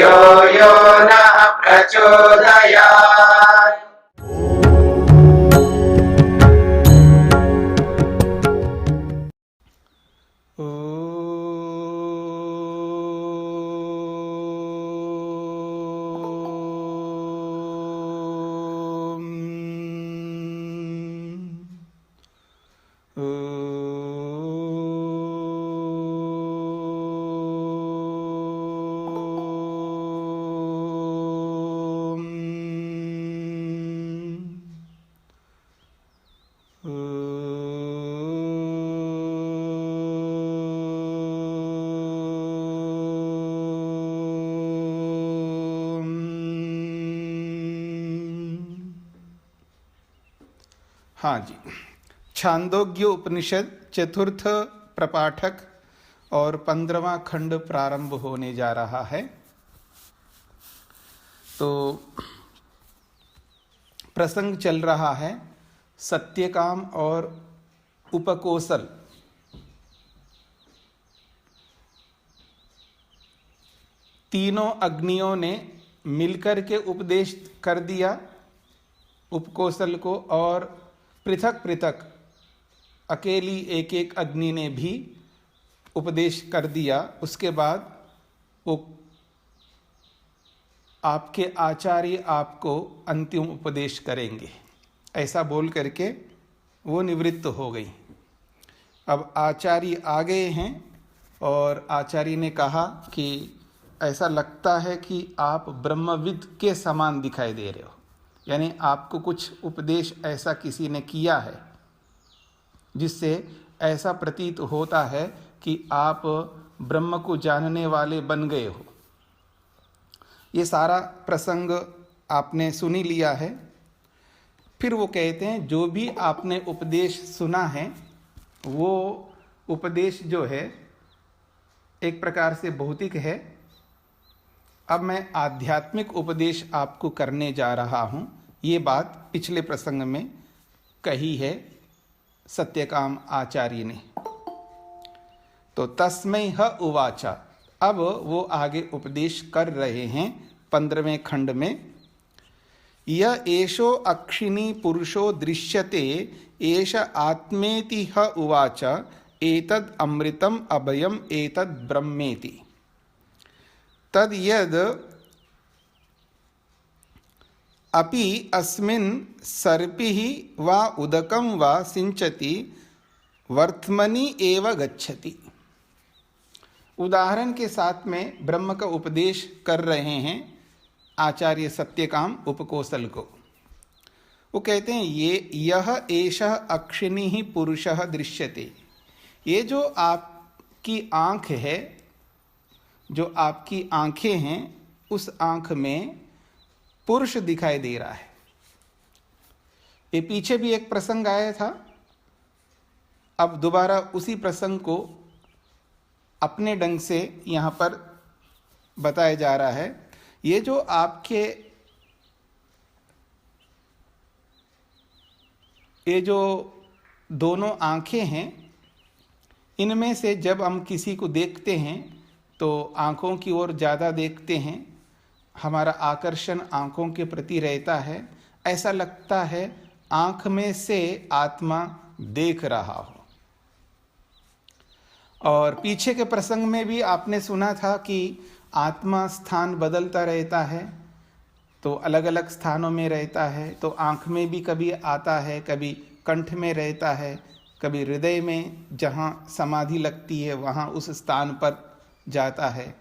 धियो यो नः प्रचोदयात्। हाँ जी, छांदोग्य उपनिषद चतुर्थ प्रपाठक और 15वां खंड प्रारंभ होने जा रहा है। तो प्रसंग चल रहा है सत्यकाम और उपकोसल। तीनों अग्नियों ने मिलकर के उपदेश कर दिया उपकोसल को, और पृथक पृथक अकेली एक एक अग्नि ने भी उपदेश कर दिया। उसके बाद वो आपके आचार्य आपको अंतिम उपदेश करेंगे, ऐसा बोल करके वो निवृत्त हो गई। अब आचार्य आ गए हैं और आचार्य ने कहा कि ऐसा लगता है कि आप ब्रह्मविद के समान दिखाई दे रहे हो, यानी आपको कुछ उपदेश ऐसा किसी ने किया है जिससे ऐसा प्रतीत होता है कि आप ब्रह्म को जानने वाले बन गए हो। ये सारा प्रसंग आपने सुनी लिया है। फिर वो कहते हैं जो भी आपने उपदेश सुना है वो उपदेश जो है एक प्रकार से भौतिक है। अब मैं आध्यात्मिक उपदेश आपको करने जा रहा हूँ। ये बात पिछले प्रसंग में कही है सत्यकाम आचार्य ने। तो तस्मै ह उवाचा, अब वो आगे उपदेश कर रहे हैं 15वें खंड में। य एषो अक्षिणी पुरुषो दृश्यते एष आत्मेति ह उवाच एतद् अमृतम् अभयम् एतद् ब्रह्मेति। तद यद अपि अस्मिन् सर्पिः वा उदकं वा सिंचति वर्त्मनि एव गच्छति। उदाहरण के साथ में ब्रह्म का उपदेश कर रहे हैं आचार्य सत्यकाम उपकोसल को। वो कहते हैं यह एषः अक्षिणी पुरुषः दृश्यते। ये जो आपकी आँख है, जो आपकी आँखें हैं, उस आँख में पुरुष दिखाई दे रहा है। ये पीछे भी एक प्रसंग आया था, अब दोबारा उसी प्रसंग को अपने ढंग से यहाँ पर बताया जा रहा है। ये जो आपके ये जो दोनों आँखें हैं, इनमें से जब हम किसी को देखते हैं तो आँखों की ओर ज़्यादा देखते हैं, हमारा आकर्षण आँखों के प्रति रहता है। ऐसा लगता है आँख में से आत्मा देख रहा हो। और पीछे के प्रसंग में भी आपने सुना था कि आत्मा स्थान बदलता रहता है, तो अलग अलग स्थानों में रहता है। तो आँख में भी कभी आता है, कभी कंठ में रहता है, कभी हृदय में जहाँ समाधि लगती है वहाँ उस स्थान पर जाता है।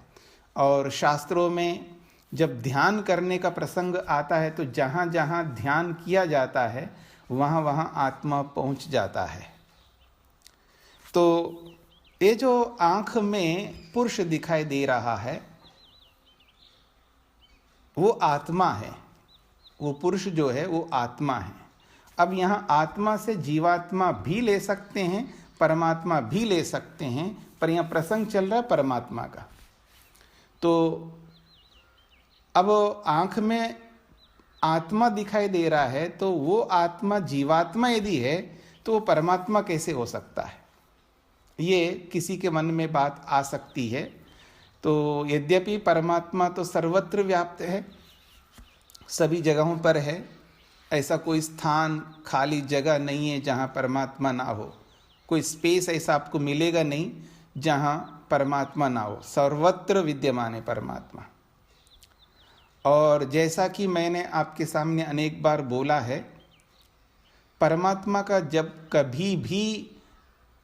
और शास्त्रों में जब ध्यान करने का प्रसंग आता है तो जहाँ जहाँ ध्यान किया जाता है वहाँ वहाँ आत्मा पहुँच जाता है। तो ये जो आँख में पुरुष दिखाई दे रहा है वो आत्मा है, वो पुरुष जो है वो आत्मा है। अब यहाँ आत्मा से जीवात्मा भी ले सकते हैं, परमात्मा भी ले सकते हैं, पर यहाँ प्रसंग चल रहा है परमात्मा का। तो अब आँख में आत्मा दिखाई दे रहा है, तो वो आत्मा जीवात्मा यदि है तो वो परमात्मा कैसे हो सकता है, ये किसी के मन में बात आ सकती है। तो यद्यपि परमात्मा तो सर्वत्र व्याप्त है, सभी जगहों पर है, ऐसा कोई स्थान खाली जगह नहीं है जहाँ परमात्मा ना हो, कोई स्पेस ऐसा आपको मिलेगा नहीं जहाँ परमात्मा ना हो, सर्वत्र विद्यमान है परमात्मा। और जैसा कि मैंने आपके सामने अनेक बार बोला है, परमात्मा का जब कभी भी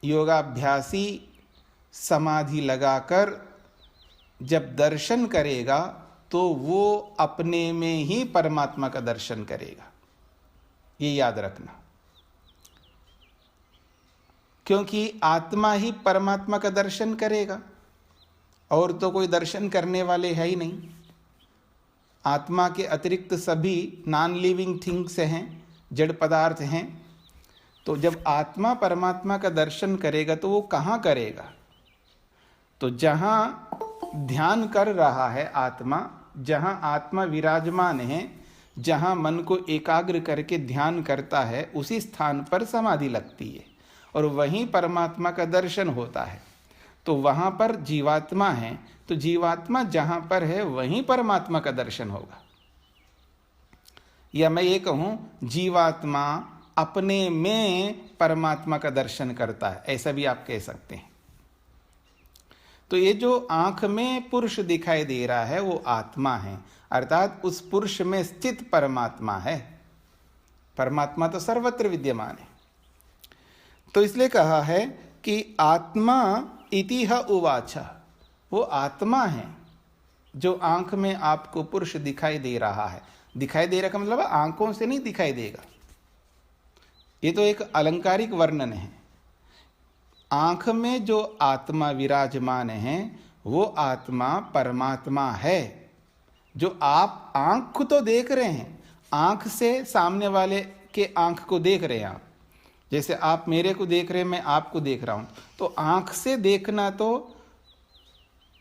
योगाभ्यासी समाधि लगाकर जब दर्शन करेगा तो वो अपने में ही परमात्मा का दर्शन करेगा, ये याद रखना। क्योंकि आत्मा ही परमात्मा का दर्शन करेगा, और तो कोई दर्शन करने वाले है ही नहीं। आत्मा के अतिरिक्त सभी नॉन लिविंग थिंग्स हैं, जड़ पदार्थ हैं। तो जब आत्मा परमात्मा का दर्शन करेगा तो वो कहाँ करेगा? तो जहाँ ध्यान कर रहा है आत्मा, जहाँ आत्मा विराजमान है, जहाँ मन को एकाग्र करके ध्यान करता है, उसी स्थान पर समाधि लगती है और वहीं परमात्मा का दर्शन होता है। तो वहाँ पर जीवात्मा है, तो जीवात्मा जहाँ पर है वहीं परमात्मा का दर्शन होगा। या मैं ये कहूँ, जीवात्मा अपने में परमात्मा का दर्शन करता है, ऐसा भी आप कह सकते हैं। तो ये जो आंख में पुरुष दिखाई दे रहा है वो आत्मा है, अर्थात उस पुरुष में स्थित परमात्मा है। परमात्मा तो सर्वत्र विद्यमान है। तो इसलिए कहा है कि आत्मा इतिह उवाच, वो आत्मा है जो आंख में आपको पुरुष दिखाई दे रहा है। दिखाई दे रहा का मतलब आंखों से नहीं दिखाई देगा, ये तो एक अलंकारिक वर्णन है। आंख में जो आत्मा विराजमान है वो आत्मा परमात्मा है, जो आप आंख तो देख रहे हैं, आंख से सामने वाले के आंख को देख रहे हैं आप। जैसे आप मेरे को देख रहे हैं, मैं आपको देख रहा हूं, तो आंख से देखना तो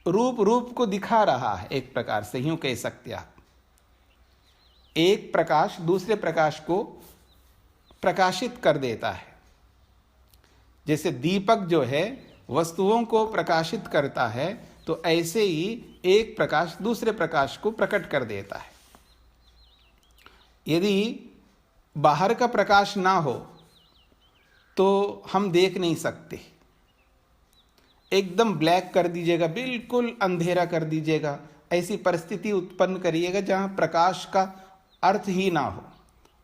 रूप को दिखा रहा है, एक प्रकार से यूं कह सकते आप। एक प्रकाश दूसरे प्रकाश को प्रकाशित कर देता है। जैसे दीपक जो है वस्तुओं को प्रकाशित करता है, तो ऐसे ही एक प्रकाश दूसरे प्रकाश को प्रकट कर देता है। यदि बाहर का प्रकाश ना हो तो हम देख नहीं सकते। एकदम ब्लैक कर दीजिएगा, बिल्कुल अंधेरा कर दीजिएगा, ऐसी परिस्थिति उत्पन्न करिएगा जहां प्रकाश का अर्थ ही ना हो,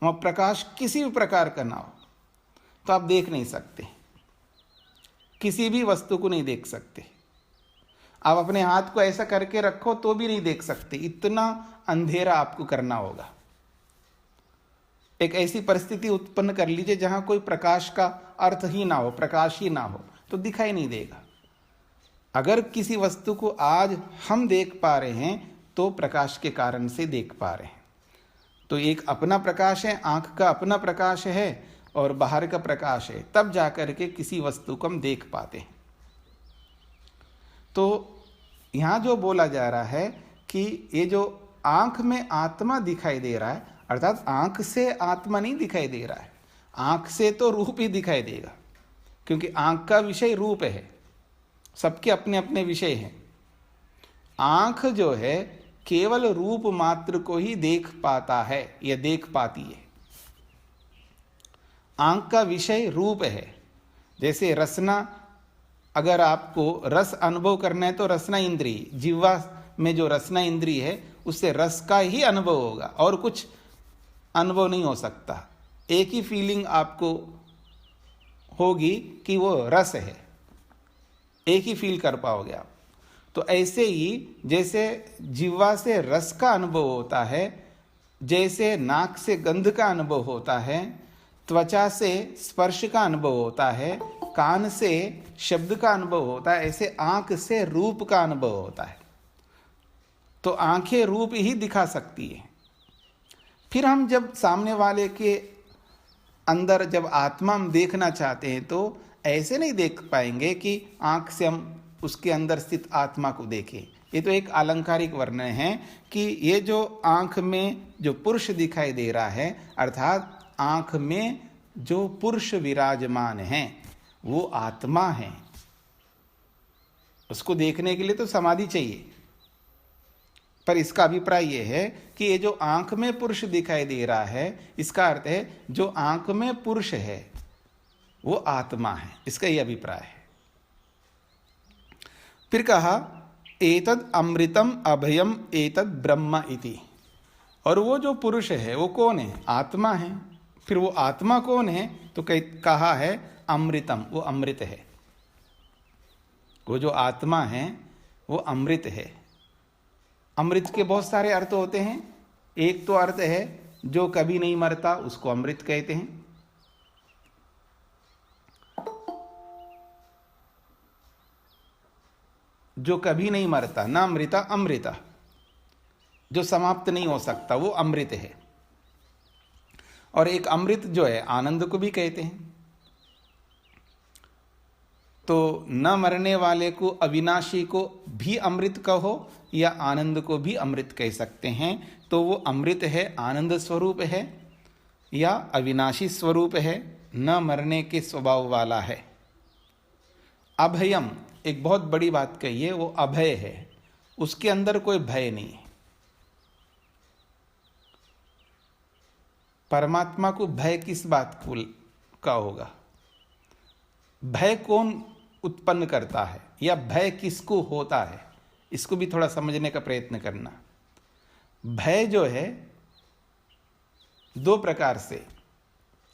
वहां प्रकाश किसी भी प्रकार का ना हो, तो आप देख नहीं सकते, किसी भी वस्तु को नहीं देख सकते। आप अपने हाथ को ऐसा करके रखो तो भी नहीं देख सकते, इतना अंधेरा आपको करना होगा। एक ऐसी परिस्थिति उत्पन्न कर लीजिए जहां कोई प्रकाश का अर्थ ही ना हो, प्रकाश ही ना हो, तो दिखाई नहीं देगा। अगर किसी वस्तु को आज हम देख पा रहे हैं तो प्रकाश के कारण से देख पा रहे हैं। तो एक अपना प्रकाश है, आंख का अपना प्रकाश है और बाहर का प्रकाश है, तब जाकर के किसी वस्तु को हम देख पाते हैं। तो यहाँ जो बोला जा रहा है कि ये जो आंख में आत्मा दिखाई दे रहा है, अर्थात आंख से आत्मा नहीं दिखाई दे रहा है, आंख से तो रूप ही दिखाई देगा, क्योंकि आंख का विषय रूप है, सबके अपने अपने विषय हैं। आंख जो है केवल रूप मात्र को ही देख पाता है या देख पाती है। आंख का विषय रूप है। जैसे रसना, अगर आपको रस अनुभव करना है तो रसना इंद्रिय, जिह्वा में जो रसना इंद्रिय है उससे रस का ही अनुभव होगा, और कुछ अनुभव नहीं हो सकता। एक ही फीलिंग आपको होगी कि वो रस है, एक ही फील कर पाओगे आप। तो ऐसे ही जैसे जिह्वा से रस का अनुभव होता है, जैसे नाक से गंध का अनुभव होता है, त्वचा से स्पर्श का अनुभव होता है, कान से शब्द का अनुभव होता है, ऐसे आंख से रूप का अनुभव होता है। तो आंखें रूप ही दिखा सकती है। फिर हम जब सामने वाले के अंदर जब आत्मा हम देखना चाहते हैं तो ऐसे नहीं देख पाएंगे कि आंख से हम उसके अंदर स्थित आत्मा को देखें। ये तो एक अलंकारिक वर्णन है कि ये जो आंख में जो पुरुष दिखाई दे रहा है, अर्थात आंख में जो पुरुष विराजमान है वो आत्मा है। उसको देखने के लिए तो समाधि चाहिए, पर इसका अभिप्राय ये है कि ये जो आंख में पुरुष दिखाई दे रहा है, इसका अर्थ है जो आंख में पुरुष है वो आत्मा है, इसका ये अभिप्राय है। फिर कहा एतद अमृतम अभयम एतद ब्रह्म इति। और वो जो पुरुष है वो कौन है? आत्मा है। फिर वो आत्मा कौन है? तो कहा है अमृतम, वो अमृत है। वो जो आत्मा है वो अमृत है। अमृत के बहुत सारे अर्थ होते हैं। एक तो अर्थ है जो कभी नहीं मरता, उसको अमृत कहते हैं। जो कभी नहीं मरता, ना अमृता अमृता, जो समाप्त नहीं हो सकता, वो अमृत है। और एक अमृत जो है आनंद को भी कहते हैं। तो न मरने वाले को, अविनाशी को भी अमृत कहो या आनंद को भी अमृत कह सकते हैं। तो वो अमृत है, आनंद स्वरूप है या अविनाशी स्वरूप है, न मरने के स्वभाव वाला है। अभयम, एक बहुत बड़ी बात कही है, वो अभय है, उसके अंदर कोई भय नहीं है। परमात्मा को भय किस बात का होगा? भय कौन उत्पन्न करता है या भय किसको होता है, इसको भी थोड़ा समझने का प्रयत्न करना। भय जो है दो प्रकार से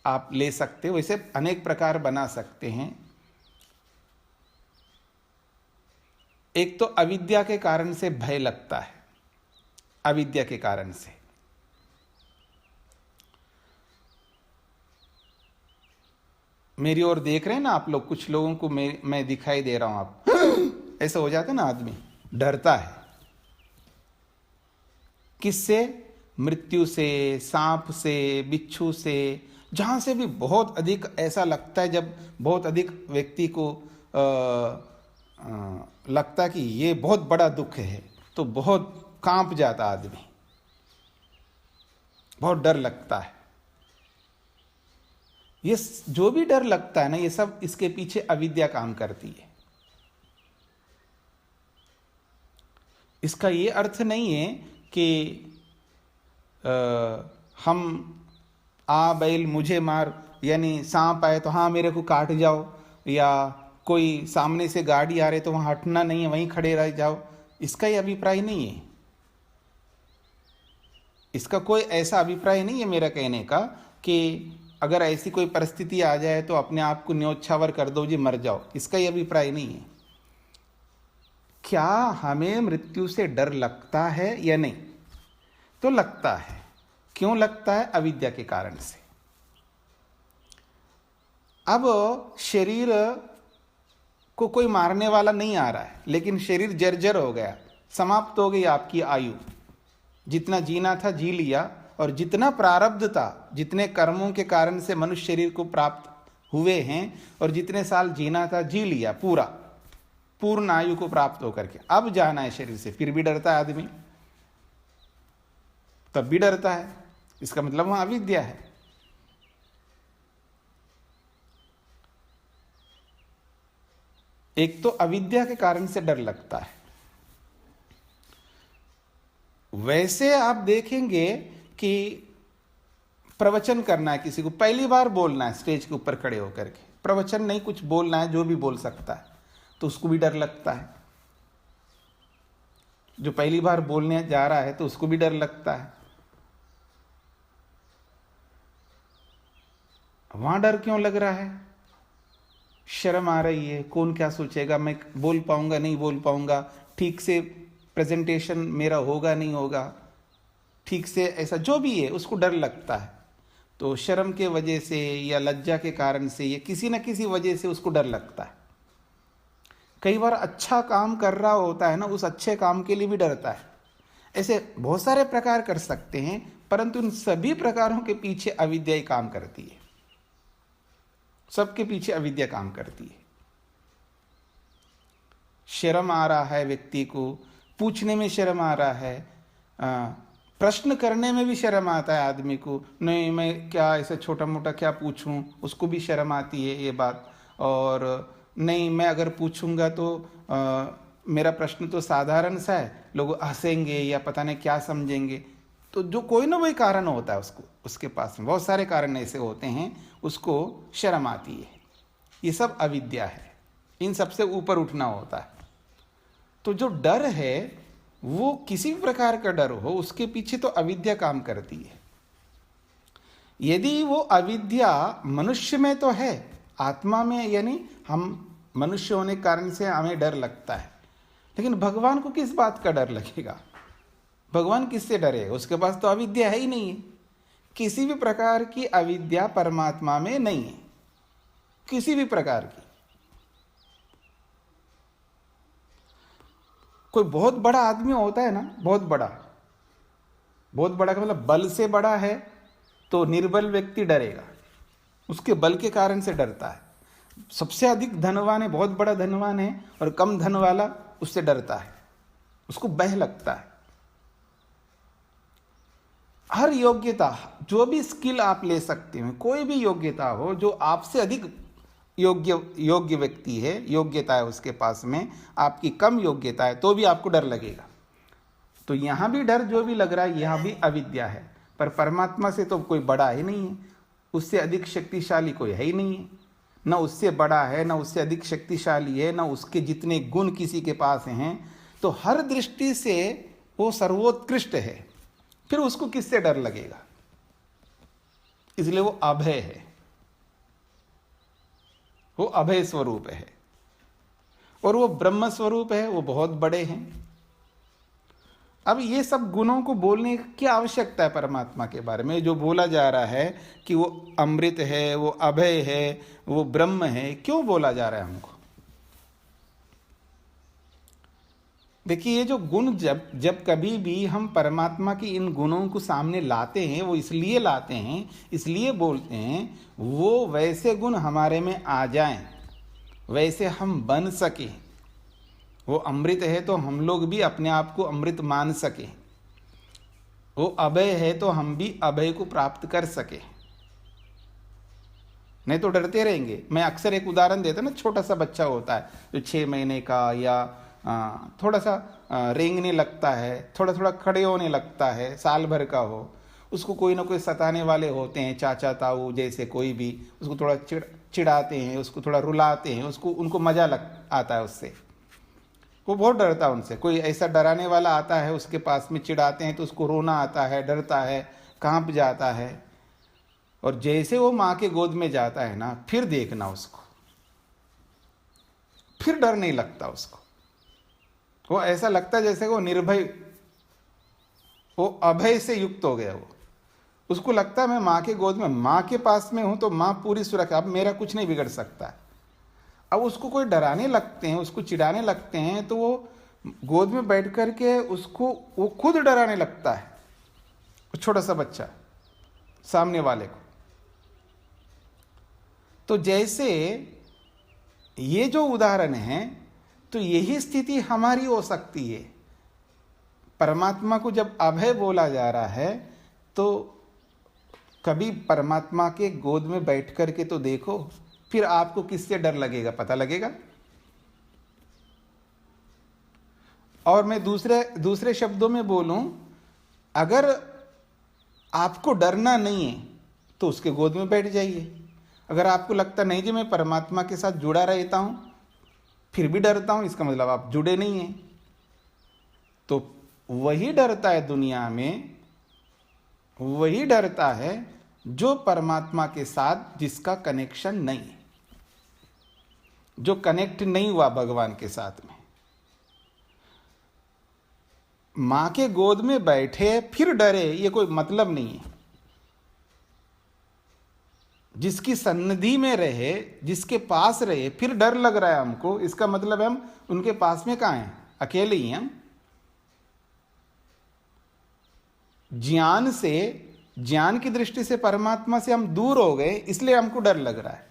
आप ले सकते हो, वैसे अनेक प्रकार बना सकते हैं। एक तो अविद्या के कारण से भय लगता है, अविद्या के कारण से। मेरी ओर देख रहे हैं ना आप लोग, कुछ लोगों को मैं दिखाई दे रहा हूं, आप ऐसा हो जाता है ना, आदमी डरता है। किससे? मृत्यु से, सांप से, बिच्छू से, जहां से भी बहुत अधिक ऐसा लगता है। जब बहुत अधिक व्यक्ति को लगता है कि ये बहुत बड़ा दुख है, तो बहुत कांप जाता आदमी, बहुत डर लगता है। ये जो भी डर लगता है ना, ये सब इसके पीछे अविद्या काम करती है। इसका ये अर्थ नहीं है कि हम बैल मुझे मार, यानी सांप आए तो हाँ मेरे को काट जाओ, या कोई सामने से गाड़ी आ रही तो वहां हटना नहीं है, वहीं खड़े रह जाओ, इसका ये अभिप्राय नहीं है। इसका कोई ऐसा अभिप्राय नहीं है मेरा कहने का कि अगर ऐसी कोई परिस्थिति आ जाए तो अपने आप को न्योछावर कर दो जी, मर जाओ, इसका ये अभिप्राय नहीं है। क्या हमें मृत्यु से डर लगता है या नहीं? तो लगता है। क्यों लगता है? अविद्या के कारण से। अब शरीर को कोई मारने वाला नहीं आ रहा है, लेकिन शरीर जर्जर हो गया, समाप्त हो गई आपकी आयु। जितना जीना था जी लिया, और जितना प्रारब्ध था, जितने कर्मों के कारण से मनुष्य शरीर को प्राप्त हुए हैं, और जितने साल जीना था जी लिया, पूर्ण आयु को प्राप्त होकर के अब जाना है शरीर से। फिर भी डरता है आदमी, तब भी डरता है। इसका मतलब वहां अविद्या है। एक तो अविद्या के कारण से डर लगता है। वैसे आप देखेंगे कि प्रवचन करना है, किसी को पहली बार बोलना है स्टेज के ऊपर खड़े होकर के, प्रवचन नहीं कुछ बोलना है, जो भी बोल सकता है, तो उसको भी डर लगता है। जो पहली बार बोलने जा रहा है तो उसको भी डर लगता है। वहां डर क्यों लग रहा है? शर्म आ रही है, कौन क्या सोचेगा, मैं बोल पाऊंगा नहीं बोल पाऊंगा, ठीक से प्रेजेंटेशन मेरा होगा नहीं होगा, ठीक से, ऐसा जो भी है उसको डर लगता है। तो शर्म के वजह से या लज्जा के कारण से या किसी न किसी वजह से उसको डर लगता है। कई बार अच्छा काम कर रहा होता है ना, उस अच्छे काम के लिए भी डरता है। ऐसे बहुत सारे प्रकार कर सकते हैं, परंतु उन सभी प्रकारों के पीछे अविद्या ही काम करती है। सबके पीछे अविद्या काम करती है। शर्म आ रहा है व्यक्ति को, पूछने में शर्म आ रहा है, प्रश्न करने में भी शर्म आता है आदमी को, नहीं मैं क्या ऐसा छोटा मोटा क्या पूछूं, उसको भी शर्म आती है ये बात। और नहीं मैं अगर पूछूंगा तो मेरा प्रश्न तो साधारण सा है, लोग हंसेंगे या पता नहीं क्या समझेंगे, तो जो कोई ना कोई कारण होता है उसको, उसके पास में बहुत सारे कारण ऐसे होते हैं, उसको शर्म आती है। ये सब अविद्या है, इन सबसे ऊपर उठना होता है। तो जो डर है वो किसी भी प्रकार का डर हो, उसके पीछे तो अविद्या काम करती है। यदि वो अविद्या मनुष्य में तो है, आत्मा में, यानी हम मनुष्य होने के कारण से हमें डर लगता है, लेकिन भगवान को किस बात का डर लगेगा? भगवान किससे डरेगा? उसके पास तो अविद्या है ही नहीं है। किसी भी प्रकार की अविद्या परमात्मा में नहीं है, किसी भी प्रकार की। कोई बहुत बड़ा आदमी होता है ना, बहुत बड़ा का मतलब बल से बड़ा है, तो निर्बल व्यक्ति डरेगा, उसके बल के कारण से डरता है। सबसे अधिक धनवान है, बहुत बड़ा धनवान है, और कम धन वाला उससे डरता है, उसको भय लगता है। हर योग्यता, जो भी स्किल आप ले सकते हो, कोई भी योग्यता हो, जो आपसे अधिक योग्य व्यक्ति है, योग्यता है उसके पास में, आपकी कम योग्यता है, तो भी आपको डर लगेगा। तो यहां भी डर जो भी लग रहा है, यहां भी अविद्या है। पर परमात्मा से तो कोई बड़ा ही नहीं है, उससे अधिक शक्तिशाली कोई है ही नहीं है, न उससे बड़ा है, न उससे अधिक शक्तिशाली है, न उसके जितने गुण किसी के पास हैं। तो हर दृष्टि से वो सर्वोत्कृष्ट है, फिर उसको किससे डर लगेगा? इसलिए वो अभय है, वो अभय स्वरूप है, और वो ब्रह्म स्वरूप है, वो बहुत बड़े हैं। अब ये सब गुणों को बोलने की क्या आवश्यकता है परमात्मा के बारे में? जो बोला जा रहा है कि वो अमृत है, वो अभय है, वो ब्रह्म है, क्यों बोला जा रहा है हमको? देखिए, ये जो गुण जब कभी भी हम परमात्मा की इन गुणों को सामने लाते हैं, वो इसलिए लाते हैं, इसलिए बोलते हैं, वो वैसे गुण हमारे में आ जाएं, वैसे हम बन सके। वो अमृत है तो हम लोग भी अपने आप को अमृत मान सके, वो अभय है तो हम भी अभय को प्राप्त कर सके। नहीं तो डरते रहेंगे। मैं अक्सर एक उदाहरण देता ना, छोटा सा बच्चा होता है जो 6 महीने का, या थोड़ा सा रेंगने लगता है, थोड़ा थोड़ा खड़े होने लगता है, साल भर का हो, उसको कोई ना कोई सताने वाले होते हैं, चाचा ताऊ जैसे कोई भी, उसको थोड़ा चिढ़ाते हैं, उसको थोड़ा रुलाते हैं, उनको मजा आता है उससे। वो बहुत डरता है उनसे। कोई ऐसा डराने वाला आता है उसके पास में, चिढ़ाते हैं तो उसको रोना आता है, डरता है, कांप जाता है। और जैसे वो माँ के गोद में जाता है ना, फिर देखना उसको, फिर डर नहीं लगता उसको। वो ऐसा लगता है जैसे वो निर्भय, वो अभय से युक्त हो गया। वो उसको लगता है मैं माँ के गोद में, माँ के पास में हूं तो माँ पूरी सुरक्षा, अब मेरा कुछ नहीं बिगड़ सकता। अब उसको कोई डराने लगते हैं, उसको चिढ़ाने लगते हैं, तो वो गोद में बैठ करके उसको वो खुद डराने लगता है, छोटा सा बच्चा सामने वाले को। तो जैसे ये जो उदाहरण है, तो यही स्थिति हमारी हो सकती है। परमात्मा को जब अभय बोला जा रहा है, तो कभी परमात्मा के गोद में बैठ करके तो देखो, फिर आपको किससे डर लगेगा पता लगेगा। और मैं दूसरे शब्दों में बोलूं, अगर आपको डरना नहीं है तो उसके गोद में बैठ जाइए। अगर आपको लगता नहीं जी मैं परमात्मा के साथ जुड़ा रहता हूं फिर भी डरता हूं, इसका मतलब आप जुड़े नहीं हैं। तो वही डरता है दुनिया में, वही डरता है जो परमात्मा के साथ जिसका कनेक्शन नहीं है, जो कनेक्ट नहीं हुआ भगवान के साथ में। मां के गोद में बैठे फिर डरे, ये कोई मतलब नहीं है। जिसकी सन्निधि में रहे, जिसके पास रहे, फिर डर लग रहा है हमको, इसका मतलब है हम उनके पास में कहां हैं, अकेले ही हम। ज्ञान की दृष्टि से परमात्मा से हम दूर हो गए, इसलिए हमको डर लग रहा है।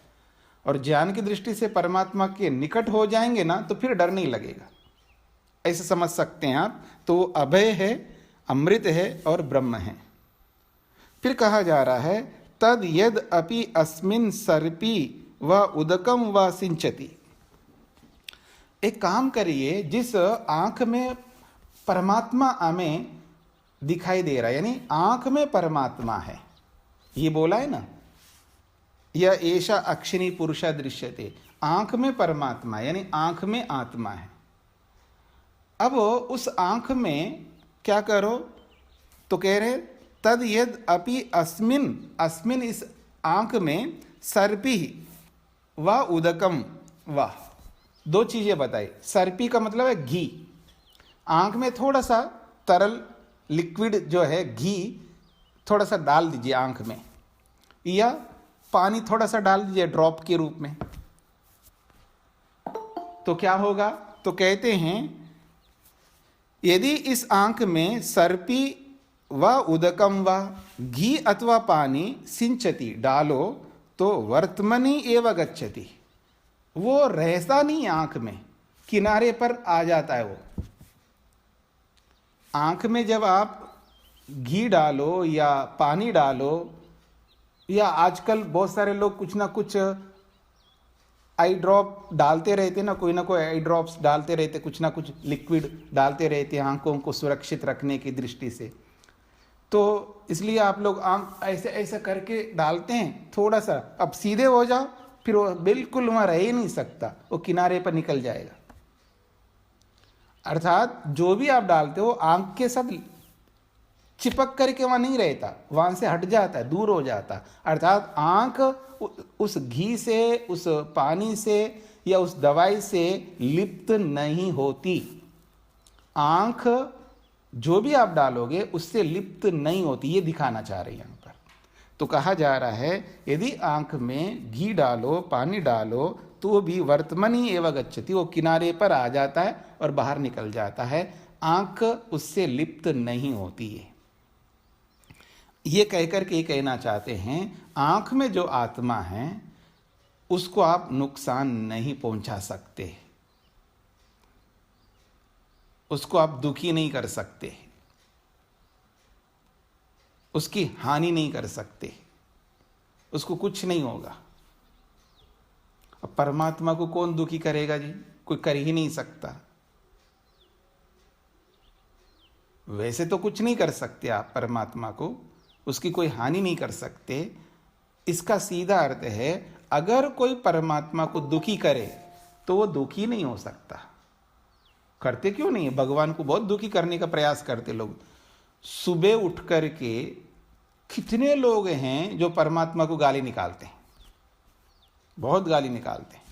और ज्ञान की दृष्टि से परमात्मा के निकट हो जाएंगे ना, तो फिर डर नहीं लगेगा। ऐसे समझ सकते हैं आप। तो वो अभय है, अमृत है और ब्रह्म है। फिर कहा जा रहा है तद यद अपि अस्मिन् सर्पी व उदकम व सिंचति। एक काम करिए, जिस आंख में परमात्मा हमें दिखाई दे रहा है, यानी आंख में परमात्मा है, ये बोला है ना, यह ऐसा अक्षिणी पुरुषा दृश्यते, आंख में परमात्मा यानी आंख में आत्मा है। अब उस आंख में क्या करो, तो कह रहे तद यद अपि अस्मिन, अस्मिन इस आंख में सर्पी व उदकम व, दो चीजें बताई। सर्पी का मतलब है घी, आंख में थोड़ा सा तरल लिक्विड जो है घी थोड़ा सा डाल दीजिए आंख में, या पानी थोड़ा सा डाल दीजिए ड्रॉप के रूप में, तो क्या होगा, तो कहते हैं यदि इस आंख में सर्पी व उदकम व घी अथवा पानी सिंचती डालो तो वर्तमनी एव गच्छति, वो रहता नहीं आंख में, किनारे पर आ जाता है। वो आंख में जब आप घी डालो या पानी डालो, या आजकल बहुत सारे लोग कुछ ना कुछ आई ड्रॉप डालते रहते ना, कोई ना कोई आई ड्रॉप्स डालते रहते, कुछ ना कुछ लिक्विड डालते रहते आंखों को सुरक्षित रखने की दृष्टि से। तो इसलिए आप लोग आंख ऐसे ऐसे करके डालते हैं थोड़ा सा, अब सीधे हो जाओ, फिर वो बिल्कुल वहां रह ही नहीं सकता, वो किनारे पर निकल जाएगा। अर्थात जो भी आप डालते हो आंख के साथ चिपक करके वहां नहीं रहता, वहां से हट जाता है, दूर हो जाता है। अर्थात आंख उस घी से, उस पानी से या उस दवाई से लिप्त नहीं होती। आंख जो भी आप डालोगे उससे लिप्त नहीं होती, ये दिखाना चाह रही है यहाँ पर। तो कहा जा रहा है यदि आंख में घी डालो, पानी डालो, तो भी वर्तमनी एवं गच्छति, वो किनारे पर आ जाता है और बाहर निकल जाता है, आंख उससे लिप्त नहीं होती है। ये कहकर के कहना चाहते हैं आंख में जो आत्मा है उसको आप नुकसान नहीं पहुंचा सकते, उसको आप दुखी नहीं कर सकते, उसकी हानि नहीं कर सकते, उसको कुछ नहीं होगा। अब परमात्मा को कौन दुखी करेगा जी, कोई कर ही नहीं सकता। वैसे तो कुछ नहीं कर सकते आप परमात्मा को, उसकी कोई हानि नहीं कर सकते। इसका सीधा अर्थ है अगर कोई परमात्मा को दुखी करे तो वो दुखी नहीं हो सकता। करते क्यों नहीं है, भगवान को बहुत दुखी करने का प्रयास करते लोग। सुबह उठ करके कितने लोग हैं जो परमात्मा को गाली निकालते हैं, बहुत गाली निकालते हैं।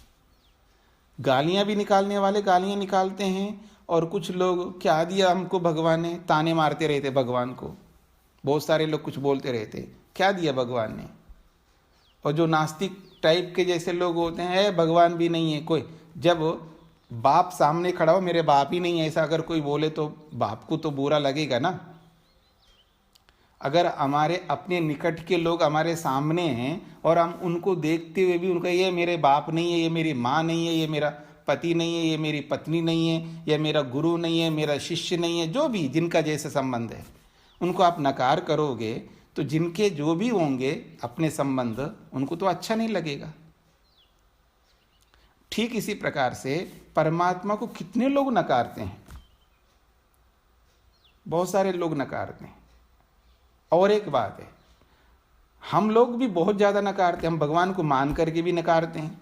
गालियां भी निकालने वाले गालियां निकालते हैं, और कुछ लोग क्या दिया हमको भगवान ने, ताने मारते रहते भगवान को। बहुत सारे लोग कुछ बोलते रहते क्या दिया भगवान ने। और जो नास्तिक टाइप के जैसे लोग होते हैं, भगवान भी नहीं है कोई, जब बाप सामने खड़ा हो, मेरे बाप ही नहीं है, ऐसा अगर कोई बोले तो बाप को तो बुरा लगेगा ना। अगर हमारे अपने निकट के लोग हमारे सामने हैं और हम उनको देखते हुए भी उनका ये मेरे बाप नहीं है, ये मेरी माँ नहीं है, ये मेरा पति नहीं है, ये मेरी पत्नी नहीं है, ये मेरा गुरु नहीं है, मेरा शिष्य नहीं है, जो भी जिनका जैसे संबंध है, उनको आप नकार करोगे तो जिनके जो भी होंगे अपने संबंध, उनको तो अच्छा नहीं लगेगा। ठीक इसी प्रकार से परमात्मा को कितने लोग नकारते हैं, बहुत सारे लोग नकारते हैं। और एक बात है, हम लोग भी बहुत ज्यादा नकारते हैं, हम भगवान को मान करके भी नकारते हैं।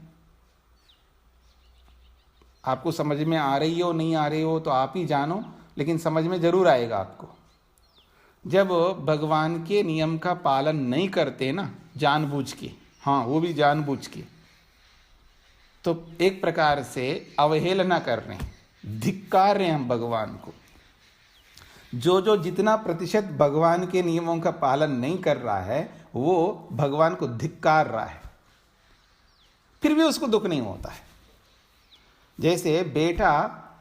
आपको समझ में आ रही हो नहीं आ रही हो तो आप ही जानो, लेकिन समझ में जरूर आएगा आपको। जब भगवान के नियम का पालन नहीं करते ना जानबूझ के, हाँ वो भी जानबूझ के, तो एक प्रकार से अवहेलना कर रहे हैं, धिक्कार रहे हैं हम भगवान को। जो जितना प्रतिशत भगवान के नियमों का पालन नहीं कर रहा है वो भगवान को धिक्कार रहा है, फिर भी उसको दुख नहीं होता है। जैसे बेटा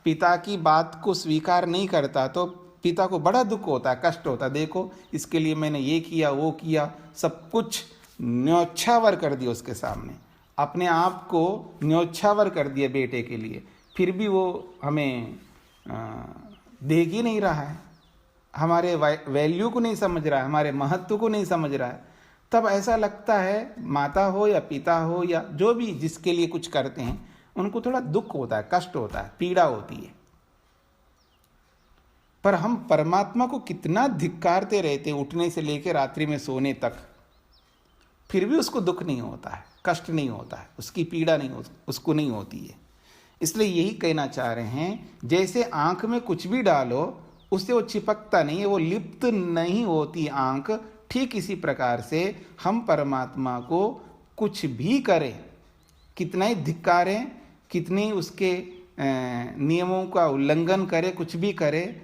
पिता की बात को स्वीकार नहीं करता तो पिता को बड़ा दुख होता है, कष्ट होता है, देखो इसके लिए मैंने ये किया वो किया, सब कुछ न्योछावर कर दिया उसके सामने, अपने आप को न्योछावर कर दिया बेटे के लिए, फिर भी वो हमें देख ही नहीं रहा है, हमारे वैल्यू को नहीं समझ रहा है, हमारे महत्व को नहीं समझ रहा है। तब ऐसा लगता है माता हो या पिता हो या जो भी जिसके लिए कुछ करते हैं उनको थोड़ा दुख होता है, कष्ट होता है, पीड़ा होती है। पर हम परमात्मा को कितना धिक्कारते रहते, उठने से लेकर रात्रि में सोने तक, फिर भी उसको दुख नहीं होता है, कष्ट नहीं होता है, उसकी पीड़ा नहीं उसको नहीं होती है। इसलिए यही कहना चाह रहे हैं, जैसे आंख में कुछ भी डालो उससे वो चिपकता नहीं है, वो लिप्त नहीं होती आंख, ठीक इसी प्रकार से हम परमात्मा को कुछ भी करें, कितना ही धिक्कारें, कितनी उसके नियमों का उल्लंघन करें, कुछ भी करें,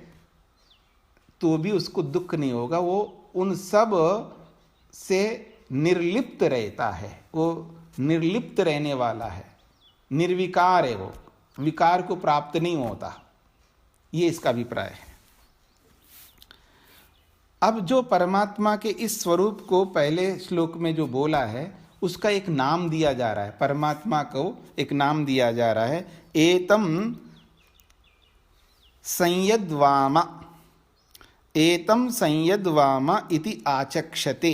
तो भी उसको दुख नहीं होगा। वो उन सब से निर्लिप्त रहता है, वो निर्लिप्त रहने वाला है, निर्विकार है, वो विकार को प्राप्त नहीं होता। ये इसका अभिप्राय है। अब जो परमात्मा के इस स्वरूप को पहले श्लोक में जो बोला है, उसका एक नाम दिया जा रहा है, परमात्मा को एक नाम दिया जा रहा है, एतम संयद्वाम, एतम संयद्वाम इति आचक्षते,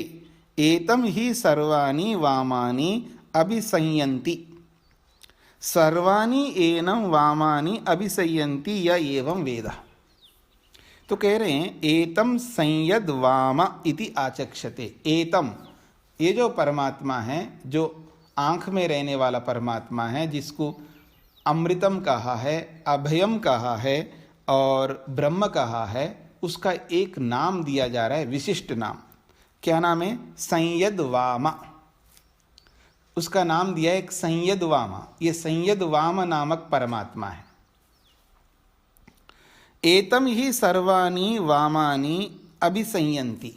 एतम ही सर्वाणि वामानि अभिसंयन्ति, सर्वाणि एनं वामानि अभिसंयन्ति य एवं वेद। तो कह रहे हैं एतम संयद वाम इति आचक्षते। एतम, ये जो परमात्मा है, जो आँख में रहने वाला परमात्मा है, जिसको अमृतम कहा है, अभयम कहा है और ब्रह्म कहा है, उसका एक नाम दिया जा रहा है, विशिष्ट नाम। क्या नाम है? संयद वाम। उसका नाम दिया है एक संयद वाम। ये संयद वाम नामक परमात्मा है। एतम ही सर्वाणि वामानि अभिसंयन्ति,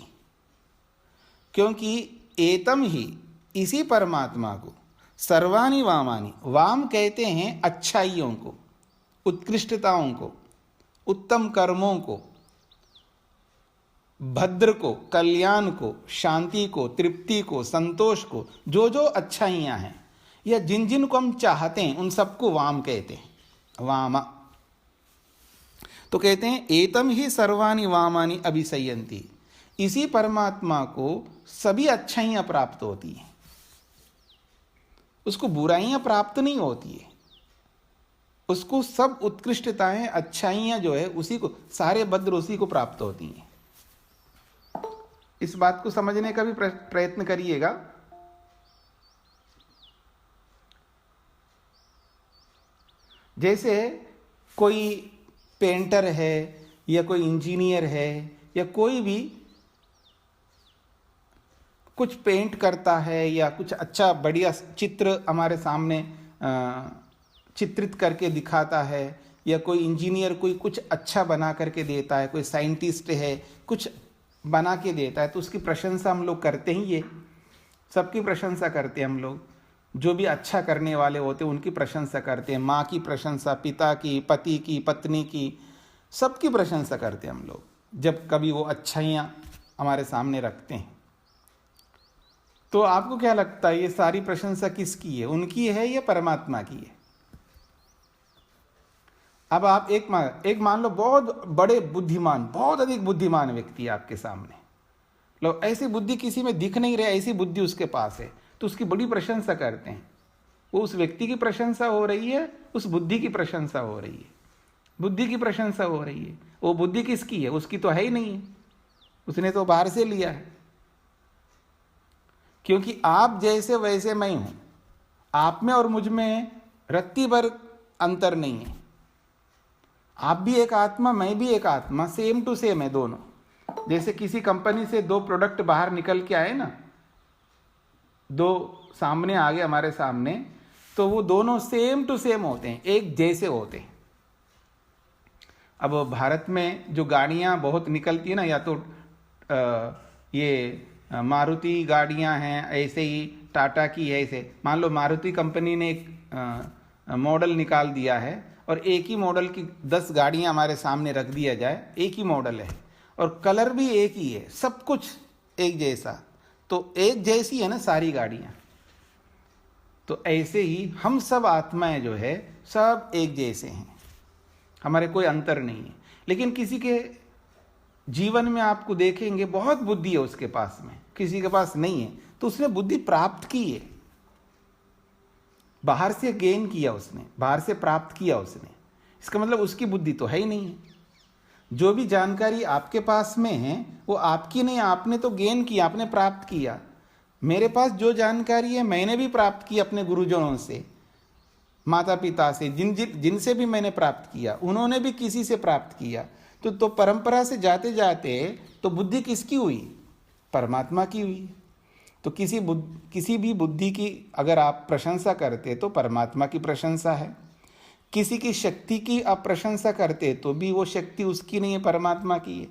क्योंकि एतम ही, इसी परमात्मा को, सर्वाणि वामानि, वाम कहते हैं अच्छाइयों को, उत्कृष्टताओं को, उत्तम कर्मों को, भद्र को, कल्याण को, शांति को, तृप्ति को, संतोष को, जो जो अच्छाइयाँ हैं या जिन जिन को हम चाहते हैं, उन सबको वाम कहते हैं, वाम। तो कहते हैं एतम ही सर्वाणि वामानि अभिसंयन्ति, इसी परमात्मा को सभी अच्छाइयाँ प्राप्त होती हैं, उसको बुराइयाँ प्राप्त नहीं होती है, उसको सब उत्कृष्टताएं, अच्छाइयाँ जो है उसी को, सारे भद्र उसी को प्राप्त होती हैं। इस बात को समझने का भी प्रयत्न करिएगा। जैसे कोई पेंटर है या कोई इंजीनियर है या कोई भी कुछ पेंट करता है या कुछ अच्छा बढ़िया चित्र हमारे सामने चित्रित करके दिखाता है, या कोई इंजीनियर कोई कुछ अच्छा बना करके देता है, कोई साइंटिस्ट है कुछ बना के देता है, तो उसकी प्रशंसा हम लोग करते ही, ये सबकी प्रशंसा करते हैं हम लोग। जो भी अच्छा करने वाले होते हैं उनकी प्रशंसा करते हैं, माँ की प्रशंसा, पिता की, पति की, पत्नी की, सबकी प्रशंसा करते हैं हम लोग जब कभी वो अच्छाइयाँ हमारे सामने रखते हैं। तो आपको क्या लगता है, ये सारी प्रशंसा किसकी है? उनकी है या परमात्मा की है? अब आप एक मान लो बहुत बड़े बुद्धिमान, बहुत अधिक बुद्धिमान व्यक्ति है आपके सामने, लो ऐसी बुद्धि किसी में दिख नहीं रही, ऐसी बुद्धि उसके पास है, तो उसकी बड़ी प्रशंसा करते हैं। वो उस व्यक्ति की प्रशंसा हो रही है, उस बुद्धि की प्रशंसा हो रही है, बुद्धि की प्रशंसा हो रही है। वो बुद्धि किसकी है? उसकी तो है ही नहीं है, उसने तो बाहर से लिया है। क्योंकि आप जैसे वैसे मैं हूं, आप में और मुझ में रत्ती भर अंतर नहीं है। आप भी एक आत्मा, मैं भी एक आत्मा, सेम टू सेम है दोनों। जैसे किसी कंपनी से दो प्रोडक्ट बाहर निकल के आए ना, दो सामने आ गए हमारे सामने, तो वो दोनों सेम टू सेम होते हैं, एक जैसे होते हैं। अब भारत में जो गाड़ियां बहुत निकलती है ना, या तो ये मारुति गाड़ियां हैं, ऐसे ही टाटा की है, ऐसे मान लो मारुति कंपनी ने एक मॉडल निकाल दिया है और एक ही मॉडल की 10 गाड़ियां हमारे सामने रख दिया जाए, एक ही मॉडल है और कलर भी एक ही है, सब कुछ एक जैसा, तो एक जैसी है ना सारी गाड़ियां। तो ऐसे ही हम सब आत्माएं जो है सब एक जैसे हैं, हमारे कोई अंतर नहीं है। लेकिन किसी के जीवन में आपको देखेंगे बहुत बुद्धि है उसके पास में, किसी के पास नहीं है, तो उसने बुद्धि प्राप्त की है। बाहर से गेन किया उसने, बाहर से प्राप्त किया उसने, इसका मतलब उसकी बुद्धि तो है ही नहीं है। जो भी जानकारी आपके पास में है वो आपकी नहीं, आपने तो गेन किया, आपने प्राप्त किया। मेरे पास जो जानकारी है मैंने भी प्राप्त की अपने गुरुजनों से, माता पिता से, जिनसे भी मैंने प्राप्त किया, उन्होंने भी किसी से प्राप्त किया। तो परंपरा से जाते जाते तो बुद्धि किसकी हुई? परमात्मा की हुई। तो किसी भी बुद्धि की अगर आप प्रशंसा करते तो परमात्मा की प्रशंसा है। किसी की शक्ति की आप प्रशंसा करते तो भी वो शक्ति उसकी नहीं है, परमात्मा की है।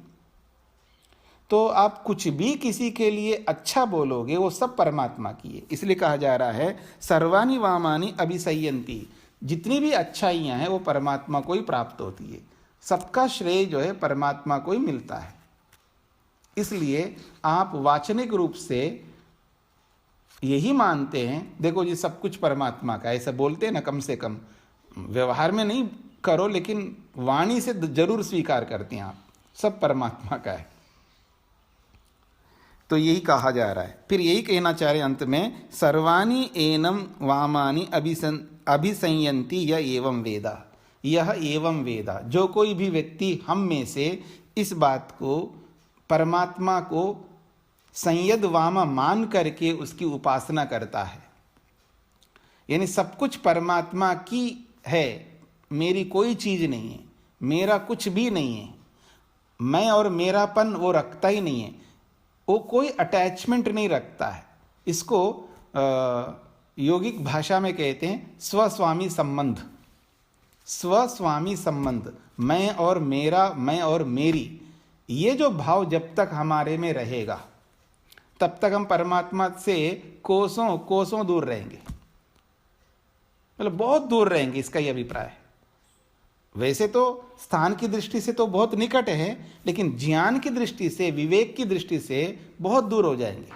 तो आप कुछ भी किसी के लिए अच्छा बोलोगे वो सब परमात्मा की है। इसलिए कहा जा रहा है सर्वाणि वामानि अभिसंयन्ति, जितनी भी अच्छाइयाँ हैं वो परमात्मा को ही प्राप्त होती है। सबका श्रेय जो है परमात्मा को ही मिलता है। इसलिए आप वाचनिक रूप से यही मानते हैं, देखो जी सब कुछ परमात्मा का, ऐसा बोलते हैं ना, कम से कम व्यवहार में नहीं करो लेकिन वाणी से जरूर स्वीकार करते हैं आप, सब परमात्मा का है। तो यही कहा जा रहा है। फिर यही कहना चाह रहे अंत में, सर्वाणि एनम वामानि अभिसंयन्ति यह एवं वेदा, यह एवं वेदा। जो कोई भी व्यक्ति हम में से इस बात को, परमात्मा को संयद वामा मान करके उसकी उपासना करता है, यानी सब कुछ परमात्मा की है, मेरी कोई चीज नहीं है, मेरा कुछ भी नहीं है, मैं और मेरापन वो रखता ही नहीं है, वो कोई अटैचमेंट नहीं रखता है। इसको योगिक भाषा में कहते हैं स्वस्वामी संबंध। स्वस्वामी संबंध, मैं और मेरा, मैं और मेरी, ये जो भाव जब तक हमारे में रहेगा तब तक हम परमात्मा से कोसों कोसों दूर रहेंगे, मतलब बहुत दूर रहेंगे, इसका ये अभिप्राय है। वैसे तो स्थान की दृष्टि से तो बहुत निकट है, लेकिन ज्ञान की दृष्टि से, विवेक की दृष्टि से बहुत दूर हो जाएंगे।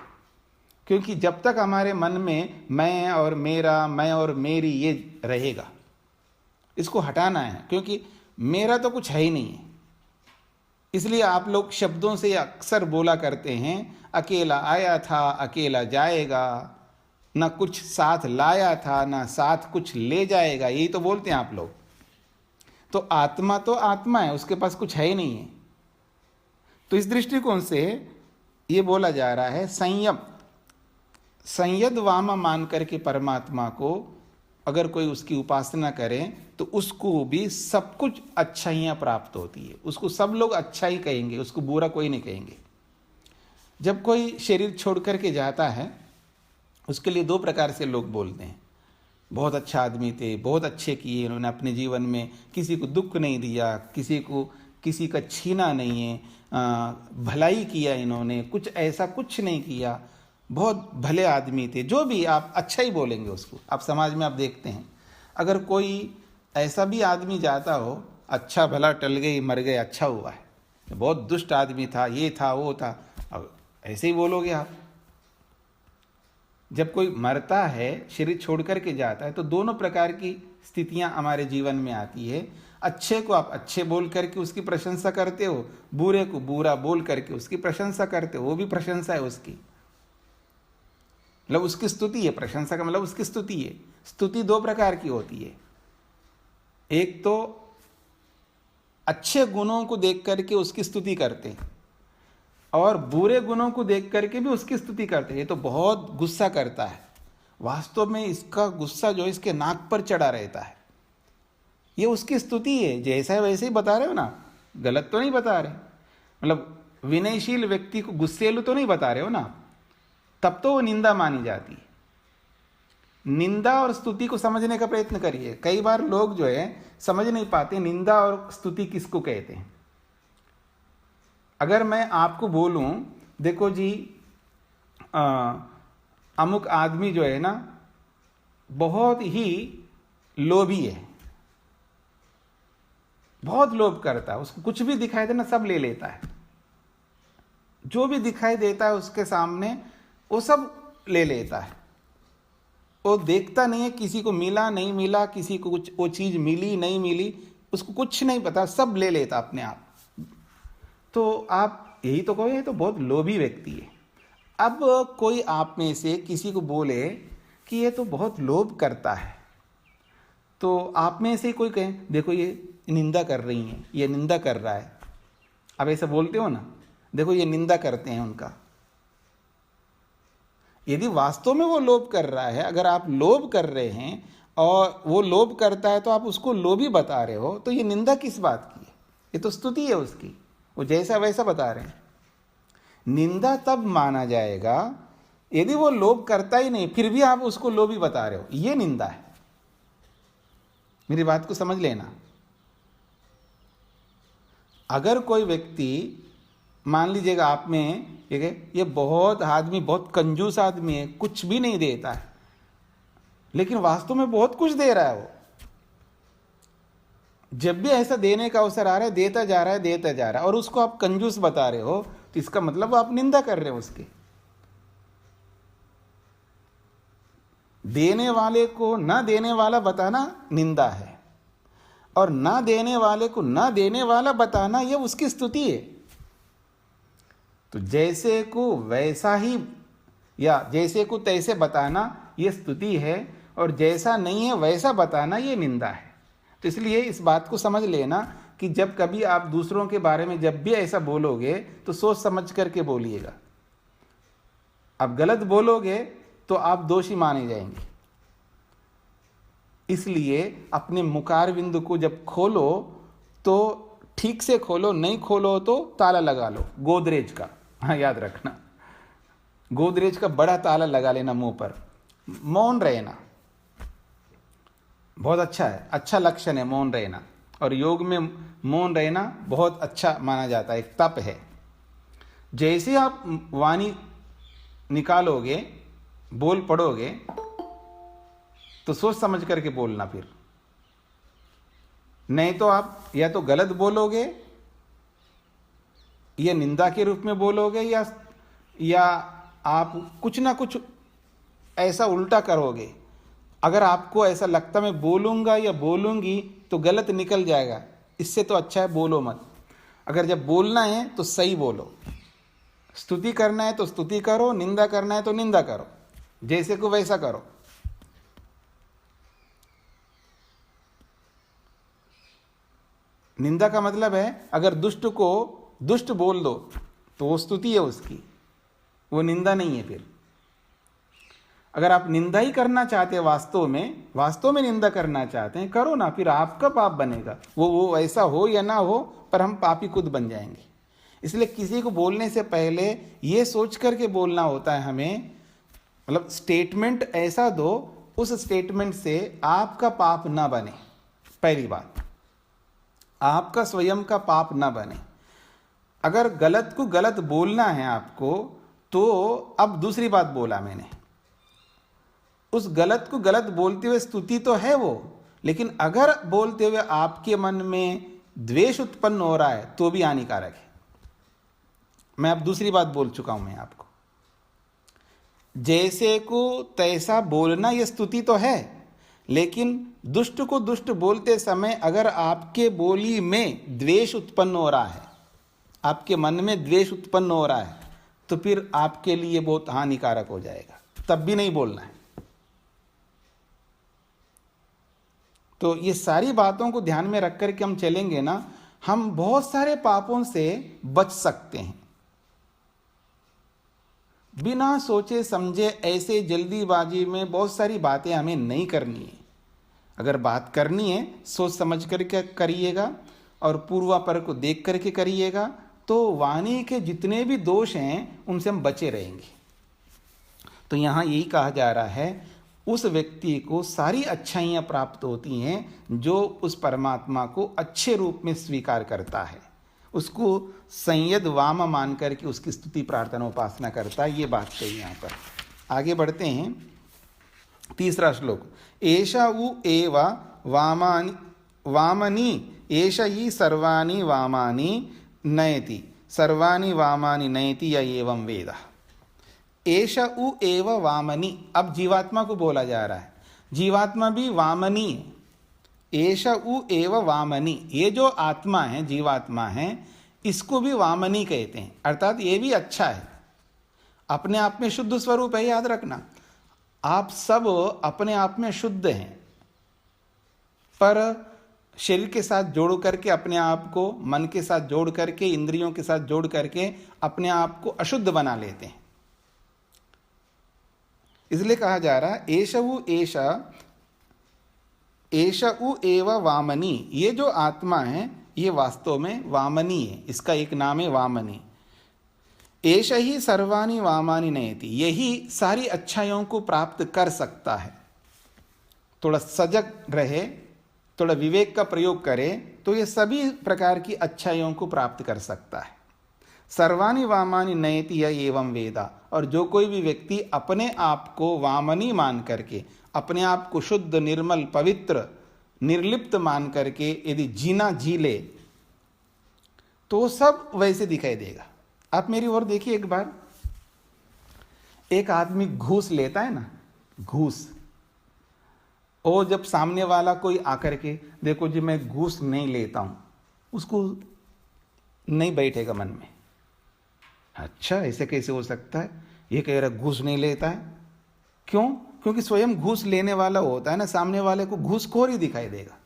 क्योंकि जब तक हमारे मन में मैं और मेरा, मैं और मेरी ये रहेगा, इसको हटाना है, क्योंकि मेरा तो कुछ है ही नहीं है। इसलिए आप लोग शब्दों से अक्सर बोला करते हैं, अकेला आया था अकेला जाएगा, ना कुछ साथ लाया था ना साथ कुछ ले जाएगा, यही तो बोलते हैं आप लोग। तो आत्मा है, उसके पास कुछ है ही नहीं है। तो इस दृष्टिकोण से ये बोला जा रहा है संयद वामा मान करके परमात्मा को अगर कोई उसकी उपासना करे तो उसको भी सब कुछ अच्छाइयाँ प्राप्त होती है। उसको सब लोग अच्छा ही कहेंगे, उसको बुरा कोई नहीं कहेंगे। जब कोई शरीर छोड़ करके जाता है उसके लिए दो प्रकार से लोग बोलते हैं, बहुत अच्छा आदमी थे, बहुत अच्छे किए इन्होंने अपने जीवन में, किसी को दुख नहीं दिया, किसी का छीना नहीं है, भलाई किया इन्होंने, कुछ ऐसा कुछ नहीं किया, बहुत भले आदमी थे। जो भी आप अच्छा ही बोलेंगे उसको। आप समाज में आप देखते हैं अगर कोई ऐसा भी आदमी जाता हो, अच्छा भला टल गई, मर गए, अच्छा हुआ है, बहुत दुष्ट आदमी था, ये था वो था, अब ऐसे ही बोलोगे आप। जब कोई मरता है, शरीर छोड़ करके जाता है, तो दोनों प्रकार की स्थितियां हमारे जीवन में आती है। अच्छे को आप अच्छे बोल करके उसकी प्रशंसा करते हो, बुरे को बुरा बोल करके उसकी प्रशंसा करते हो, वो भी प्रशंसा है उसकी, मतलब उसकी स्तुति है। प्रशंसा का मतलब उसकी स्तुति है। स्तुति दो प्रकार की होती है, एक तो अच्छे गुणों को देख करके उसकी स्तुति करते हैं और बुरे गुणों को देख करके भी उसकी स्तुति करते हैं। ये तो बहुत गुस्सा करता है, वास्तव में इसका गुस्सा जो इसके नाक पर चढ़ा रहता है, ये उसकी स्तुति है। जैसा है वैसे ही बता रहे हो ना, गलत तो नहीं बता रहे, मतलब विनयशील व्यक्ति को गुस्सेलू तो नहीं बता रहे हो ना, तब तो वो निंदा मानी जाती है। निंदा और स्तुति को समझने का प्रयत्न करिए। कई बार लोग जो है समझ नहीं पाते निंदा और स्तुति किसको कहते हैं। अगर मैं आपको बोलूं, देखो जी अमुक आदमी जो है ना बहुत ही लोभी है, बहुत लोभ करता है, उसको कुछ भी दिखाई दे ना सब ले लेता है, जो भी दिखाई देता है उसके सामने वो सब ले लेता है, वो देखता नहीं है किसी को मिला नहीं मिला, किसी को कुछ वो चीज मिली नहीं मिली, उसको कुछ नहीं पता, सब ले लेता अपने आप। तो आप यही तो कहो ये तो बहुत लोभी व्यक्ति है। अब कोई आप में से किसी को बोले कि ये तो बहुत लोभ करता है, तो आप में से कोई कहे देखो ये निंदा कर रही हैं, ये निंदा कर रहा है, आप ऐसा बोलते हो ना, देखो ये निंदा करते हैं उनका। यदि वास्तव में वो लोभ कर रहा है, अगर आप लोभ कर रहे हैं और वो लोभ करता है तो आप उसको लोभी बता रहे हो, तो ये निंदा किस बात की है? ये तो स्तुति है उसकी, वो जैसा वैसा बता रहे हैं। निंदा तब माना जाएगा यदि वो लोभ करता ही नहीं फिर भी आप उसको लोभी बता रहे हो, ये निंदा है। मेरी बात को समझ लेना। अगर कोई व्यक्ति, मान लीजिएगा आप में ये बहुत आदमी बहुत कंजूस आदमी है, कुछ भी नहीं देता है, लेकिन वास्तव में बहुत कुछ दे रहा है वो, जब भी ऐसा देने का अवसर आ रहा है देता जा रहा है, देता जा रहा है, और उसको आप कंजूस बता रहे हो, तो इसका मतलब आप निंदा कर रहे हो उसकी। देने वाले को ना देने वाला बताना निंदा है, और ना देने वाले को ना देने वाला बताना यह उसकी स्तुति है। तो जैसे को वैसा ही या जैसे को तैसे बताना यह स्तुति है, और जैसा नहीं है वैसा बताना यह निंदा है। तो इसलिए इस बात को समझ लेना कि जब कभी आप दूसरों के बारे में जब भी ऐसा बोलोगे तो सोच समझ करके बोलिएगा। आप गलत बोलोगे तो आप दोषी माने जाएंगे। इसलिए अपने मुखारविंद को जब खोलो तो ठीक से खोलो, नहीं खोलो तो ताला लगा लो, गोदरेज का। हाँ, याद रखना, गोदरेज का बड़ा ताला लगा लेना मुंह पर। मौन रहना बहुत अच्छा है, अच्छा लक्षण है मौन रहना, और योग में मौन रहना बहुत अच्छा माना जाता है, एक तप है। जैसे आप वाणी निकालोगे, बोल पड़ोगे, तो सोच समझ करके बोलना, फिर नहीं तो आप या तो गलत बोलोगे या निंदा के रूप में बोलोगे, या आप कुछ ना कुछ ऐसा उल्टा करोगे। अगर आपको ऐसा लगता मैं बोलूँगा या बोलूँगी तो गलत निकल जाएगा, इससे तो अच्छा है बोलो मत। अगर जब बोलना है तो सही बोलो, स्तुति करना है तो स्तुति करो, निंदा करना है तो निंदा करो, जैसे को वैसा करो। निंदा का मतलब है अगर दुष्ट को दुष्ट बोल दो तो वो स्तुति है उसकी, वो निंदा नहीं है। फिर अगर आप निंदा ही करना चाहते हैं, वास्तव में निंदा करना चाहते हैं, करो ना, फिर आपका पाप बनेगा। वो ऐसा हो या ना हो, पर हम पापी खुद बन जाएंगे। इसलिए किसी को बोलने से पहले ये सोच करके बोलना होता है हमें, मतलब स्टेटमेंट ऐसा दो उस स्टेटमेंट से आपका पाप ना बने। पहली बात, आपका स्वयं का पाप ना बने। अगर गलत को गलत बोलना है आपको, तो अब दूसरी बात बोला मैंने, उस गलत को गलत बोलते हुए स्तुति तो है वो, लेकिन अगर बोलते हुए आपके मन में द्वेष उत्पन्न हो रहा है तो भी हानिकारक है। मैं अब दूसरी बात बोल चुका हूं मैं आपको। जैसे को तैसा बोलना यह स्तुति तो है, लेकिन दुष्ट को दुष्ट बोलते समय अगर आपके बोली में द्वेष उत्पन्न हो रहा है, आपके मन में द्वेष उत्पन्न हो रहा है, तो फिर आपके लिए बहुत हानिकारक हो जाएगा, तब भी नहीं बोलना है। तो ये सारी बातों को ध्यान में रख करके हम चलेंगे ना, हम बहुत सारे पापों से बच सकते हैं। बिना सोचे समझे ऐसे जल्दीबाजी में बहुत सारी बातें हमें नहीं करनी है। अगर बात करनी है सोच समझ करके करिएगा और पूर्वापर को देख करके करिएगा, तो वाणी के जितने भी दोष हैं उनसे हम बचे रहेंगे। तो यहाँ यही कहा जा रहा है, उस व्यक्ति को सारी अच्छाइयाँ प्राप्त होती हैं जो उस परमात्मा को अच्छे रूप में स्वीकार करता है, उसको संयद वाम मान करके उसकी स्तुति प्रार्थना उपासना करता है। ये बात कही यहाँ पर। आगे बढ़ते हैं, तीसरा श्लोक। एषा उ एव वामनी एष ही सर्वाणि वामानि नयति, सर्वाणि वामानि नयति य एवं वेद। एष उ एव वामनी, अब जीवात्मा को बोला जा रहा है, जीवात्मा भी वामनी है। एष उ एव वामनी, ये जो आत्मा है, जीवात्मा है, इसको भी वामनी कहते हैं, अर्थात ये भी अच्छा है, अपने आप में शुद्ध स्वरूप है। याद रखना, आप सब अपने आप में शुद्ध हैं, पर शरीर के साथ जोड़ करके अपने आप को, मन के साथ जोड़ करके, इंद्रियों के साथ जोड़ करके अपने आप को अशुद्ध बना लेते हैं। इसलिए कहा जा रहा है एषउ एव वामनी, ये जो आत्मा है ये वास्तव में वामनी है, इसका एक नाम है वामनी। एष ही सर्वाणी वामानि नयति, यही सारी अच्छाइयों को प्राप्त कर सकता है। थोड़ा सजग रहे, थोड़ा विवेक का प्रयोग करे तो ये सभी प्रकार की अच्छाइयों को प्राप्त कर सकता है। सर्वाणी वामानि नयति य एवं वेदा, और जो कोई भी व्यक्ति अपने आप को वामनी मान करके, अपने आप को शुद्ध, निर्मल, पवित्र, निर्लिप्त मान करके यदि जीना जी ले तो सब वैसे दिखाई देगा। आप मेरी ओर देखिए एक बार, एक आदमी घूस लेता है ना, घूस, और जब सामने वाला कोई आकर के देखो जी मैं घूस नहीं लेता हूं, उसको नहीं बैठेगा मन में, अच्छा ऐसे कैसे हो सकता है, ये कह रहा घूस नहीं लेता है। क्यों? क्योंकि स्वयं घूस लेने वाला होता है ना, सामने वाले को घूसखोर ही दिखाई देगा।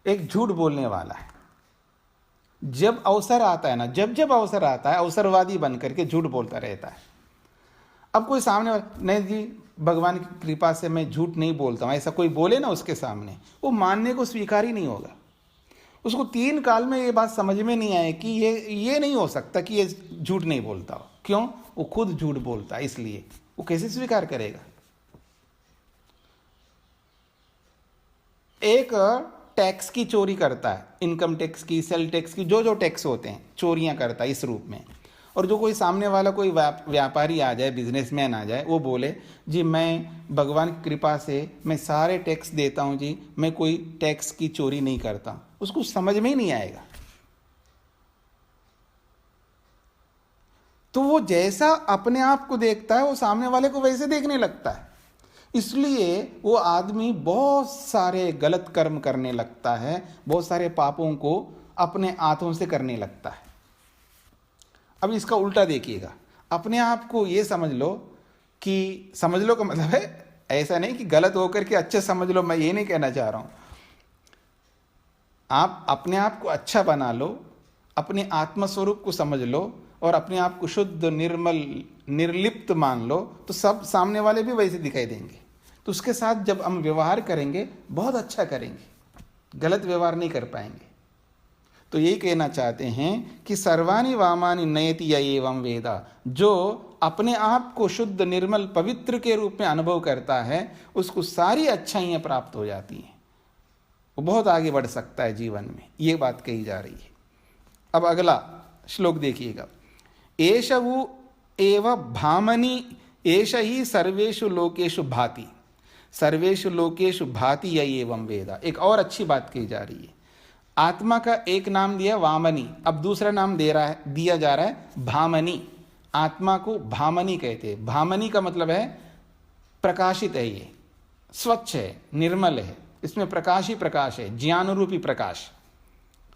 एक झूठ बोलने वाला है, जब अवसर आता है ना, जब अवसर आता है अवसरवादी बन करके झूठ बोलता रहता है। अब कोई सामने वाला, नहीं जी भगवान की कृपा से मैं झूठ नहीं बोलता हूं, ऐसा कोई बोले ना उसके सामने, वो मानने को स्वीकार ही नहीं होगा। उसको 3 काल में ये बात समझ में नहीं आए कि ये नहीं हो सकता कि ये झूठ नहीं बोलता हो। क्यों? वो खुद झूठ बोलता है, इसलिए वो कैसे स्वीकार करेगा। एक टैक्स की चोरी करता है, इनकम टैक्स की, सेल टैक्स की, जो टैक्स होते हैं चोरियां करता है इस रूप में। और जो कोई सामने वाला कोई व्यापारी आ जाए, बिजनेसमैन आ जाए, वो बोले जी मैं भगवान की कृपा से मैं सारे टैक्स देता हूं जी, मैं कोई टैक्स की चोरी नहीं करता, उसको समझ में ही नहीं आएगा। तो वो जैसा अपने आप को देखता है वो सामने वाले को वैसे देखने लगता है, इसलिए वो आदमी बहुत सारे गलत कर्म करने लगता है, बहुत सारे पापों को अपने हाथों से करने लगता है। अब इसका उल्टा देखिएगा, अपने आप को ये समझ लो कि, समझ लो का मतलब है ऐसा नहीं कि गलत होकर के अच्छा समझ लो, मैं ये नहीं कहना चाह रहा हूं। आप अपने आप को अच्छा बना लो, अपने आत्मस्वरूप को समझ लो और अपने आप को शुद्ध, निर्मल, निर्लिप्त मान लो, तो सब सामने वाले भी वैसे दिखाई देंगे। तो उसके साथ जब हम व्यवहार करेंगे बहुत अच्छा करेंगे, गलत व्यवहार नहीं कर पाएंगे। तो यही कहना चाहते हैं कि सर्वाणी वामानि नयति य एवं वेदा, जो अपने आप को शुद्ध, निर्मल, पवित्र के रूप में अनुभव करता है उसको सारी अच्छाइयां प्राप्त हो जाती हैं, वो बहुत आगे बढ़ सकता है जीवन में, ये बात कही जा रही है। अब अगला श्लोक देखिएगा, एषवु एव भामनी एष ही सर्वेषु लोकेषु भाति, सर्वेषु लोकेषु भाति य एवं वेदा। एक और अच्छी बात कही जा रही है, आत्मा का एक नाम दिया वामनी, अब दूसरा नाम दिया जा रहा है भामनी। आत्मा को भामनी कहते हैं। भामनी का मतलब है प्रकाशित है, ये स्वच्छ है, निर्मल है, इसमें प्रकाश ही प्रकाश है, ज्ञान रूपी प्रकाश,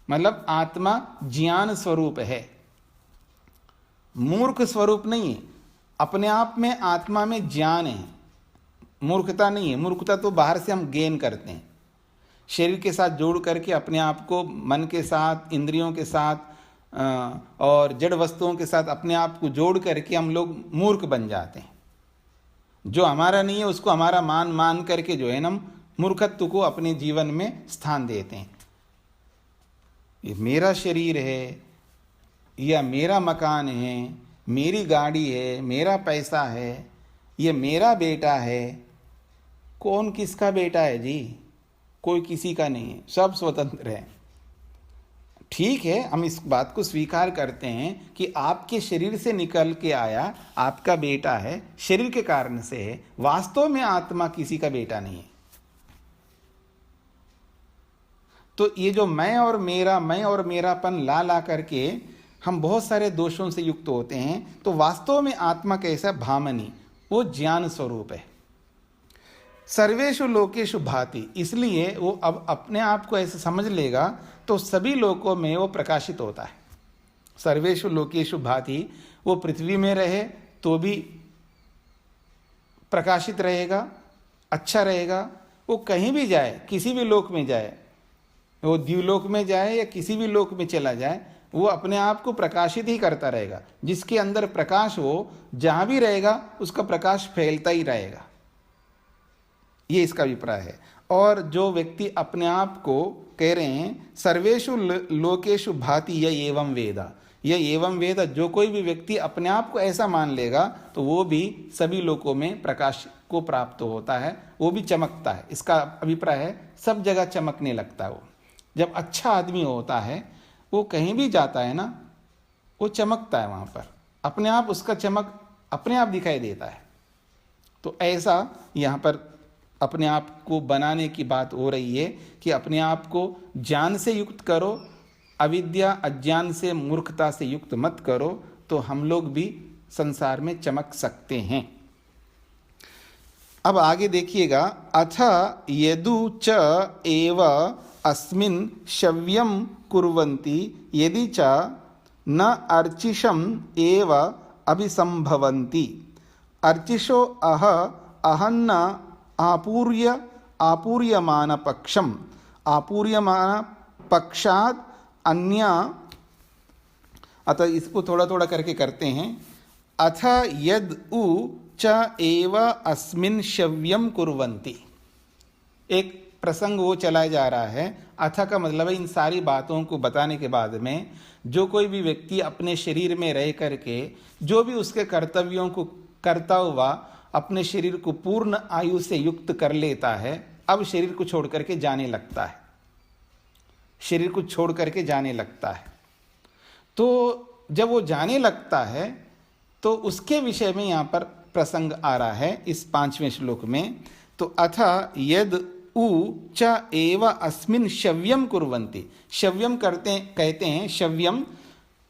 मतलब आत्मा ज्ञान स्वरूप है, मूर्ख स्वरूप नहीं है। अपने आप में आत्मा में ज्ञान है, मूर्खता नहीं है। मूर्खता तो बाहर से हम गेन करते हैं, शरीर के साथ जोड़ करके अपने आप को मन के साथ, इंद्रियों के साथ और जड़ वस्तुओं के साथ अपने आप को जोड़ करके हम लोग मूर्ख बन जाते हैं। जो हमारा नहीं है उसको हमारा मान करके जो है ना, मूर्खत्व को अपने जीवन में स्थान देते हैं। ये मेरा शरीर है, या मेरा मकान है, मेरी गाड़ी है, मेरा पैसा है, ये मेरा बेटा है। कौन किसका बेटा है जी? कोई किसी का नहीं है, सब स्वतंत्र है। ठीक है, हम इस बात को स्वीकार करते हैं कि आपके शरीर से निकल के आया आपका बेटा है, शरीर के कारण से है, वास्तव में आत्मा किसी का बेटा नहीं है। तो ये जो मैं और मेरापन ला करके हम बहुत सारे दोषों से युक्त होते हैं, तो वास्तव में आत्मा कैसा? भामनी, वो ज्ञान स्वरूप है। सर्वेषु लोकेषु भाति, इसलिए वो अब अपने आप को ऐसे समझ लेगा तो सभी लोकों में वो प्रकाशित होता है। सर्वेषु लोकेषु भाति, वो पृथ्वी में रहे तो भी प्रकाशित रहेगा, अच्छा रहेगा। वो कहीं भी जाए, किसी भी लोक में जाए, वो द्युलोक में जाए या किसी भी लोक में चला जाए, वो अपने आप को प्रकाशित ही करता रहेगा। जिसके अंदर प्रकाश हो, जहां भी रहेगा उसका प्रकाश फैलता ही रहेगा, ये इसका अभिप्राय है। और जो व्यक्ति अपने आप को कह रहे हैं सर्वेषु लोकेषु भाति यह एवं वेदा, यह एवं वेद, जो कोई भी व्यक्ति अपने आप को ऐसा मान लेगा तो वो भी सभी लोकों में प्रकाश को प्राप्त होता है, वो भी चमकता है। इसका अभिप्राय है सब जगह चमकने लगता है। वो जब अच्छा आदमी होता है, वो कहीं भी जाता है ना, वो चमकता है, वहाँ पर अपने आप उसका चमक अपने आप दिखाई देता है। तो ऐसा यहाँ पर अपने आप को बनाने की बात हो रही है कि अपने आप को ज्ञान से युक्त करो, अविद्या अज्ञान से मूर्खता से युक्त मत करो, तो हम लोग भी संसार में चमक सकते हैं। अब आगे देखिएगा, अथ यदु च एव अस्मिन् शव्यं कुर्वन्ति यदि च न अर्चिषम् एव अभिसंभवन्ति। अर्चिषो अहन्न आपूर्यमान पक्षम आपूर्यमान पक्षाद अन्य। अतः इसको थोड़ा थोड़ा करके करते हैं। अथ यद उ च एव अस्मिन् शव्यम कुर्वन्ति, एक प्रसंग वो चलाया जा रहा है। अथ का मतलब है इन सारी बातों को बताने के बाद में जो कोई भी व्यक्ति अपने शरीर में रह करके जो भी उसके कर्तव्यों को करता हुआ अपने शरीर को पूर्ण आयु से युक्त कर लेता है, अब शरीर को छोड़ करके जाने लगता है, शरीर को छोड़ करके जाने लगता है। तो जब वो जाने लगता है तो उसके विषय में यहाँ पर प्रसंग आ रहा है इस 5वें श्लोक में। तो अथ यद उ च एव अस्मिन् शव्यम कुर्वन्ति, शव्यम कहते हैं शव्यम,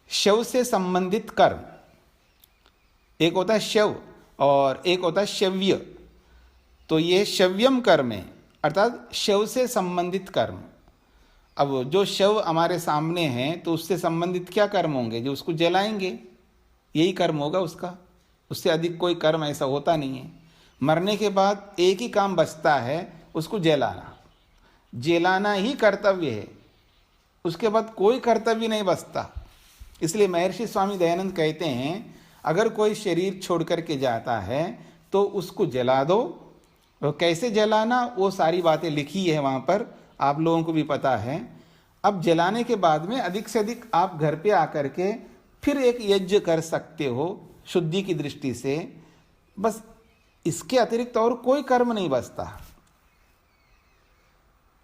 शव से संबंधित कर्म, एक होता है शव और एक होता है शव्य। तो ये शव्यम कर्म है, अर्थात शव से संबंधित कर्म। अब जो शव हमारे सामने है तो उससे संबंधित क्या कर्म होंगे? जो उसको जलाएंगे, यही कर्म होगा उसका, उससे अधिक कोई कर्म ऐसा होता नहीं है। मरने के बाद एक ही काम बचता है, उसको जलाना, जलाना ही कर्तव्य है, उसके बाद कोई कर्तव्य नहीं बचता। इसलिए महर्षि स्वामी दयानंद कहते हैं अगर कोई शरीर छोड़ करके जाता है तो उसको जला दो। और कैसे जलाना, वो सारी बातें लिखी है वहाँ पर, आप लोगों को भी पता है। अब जलाने के बाद में अधिक से अधिक आप घर पे आकर के फिर एक यज्ञ कर सकते हो शुद्धि की दृष्टि से, बस इसके अतिरिक्त और कोई कर्म नहीं बचता।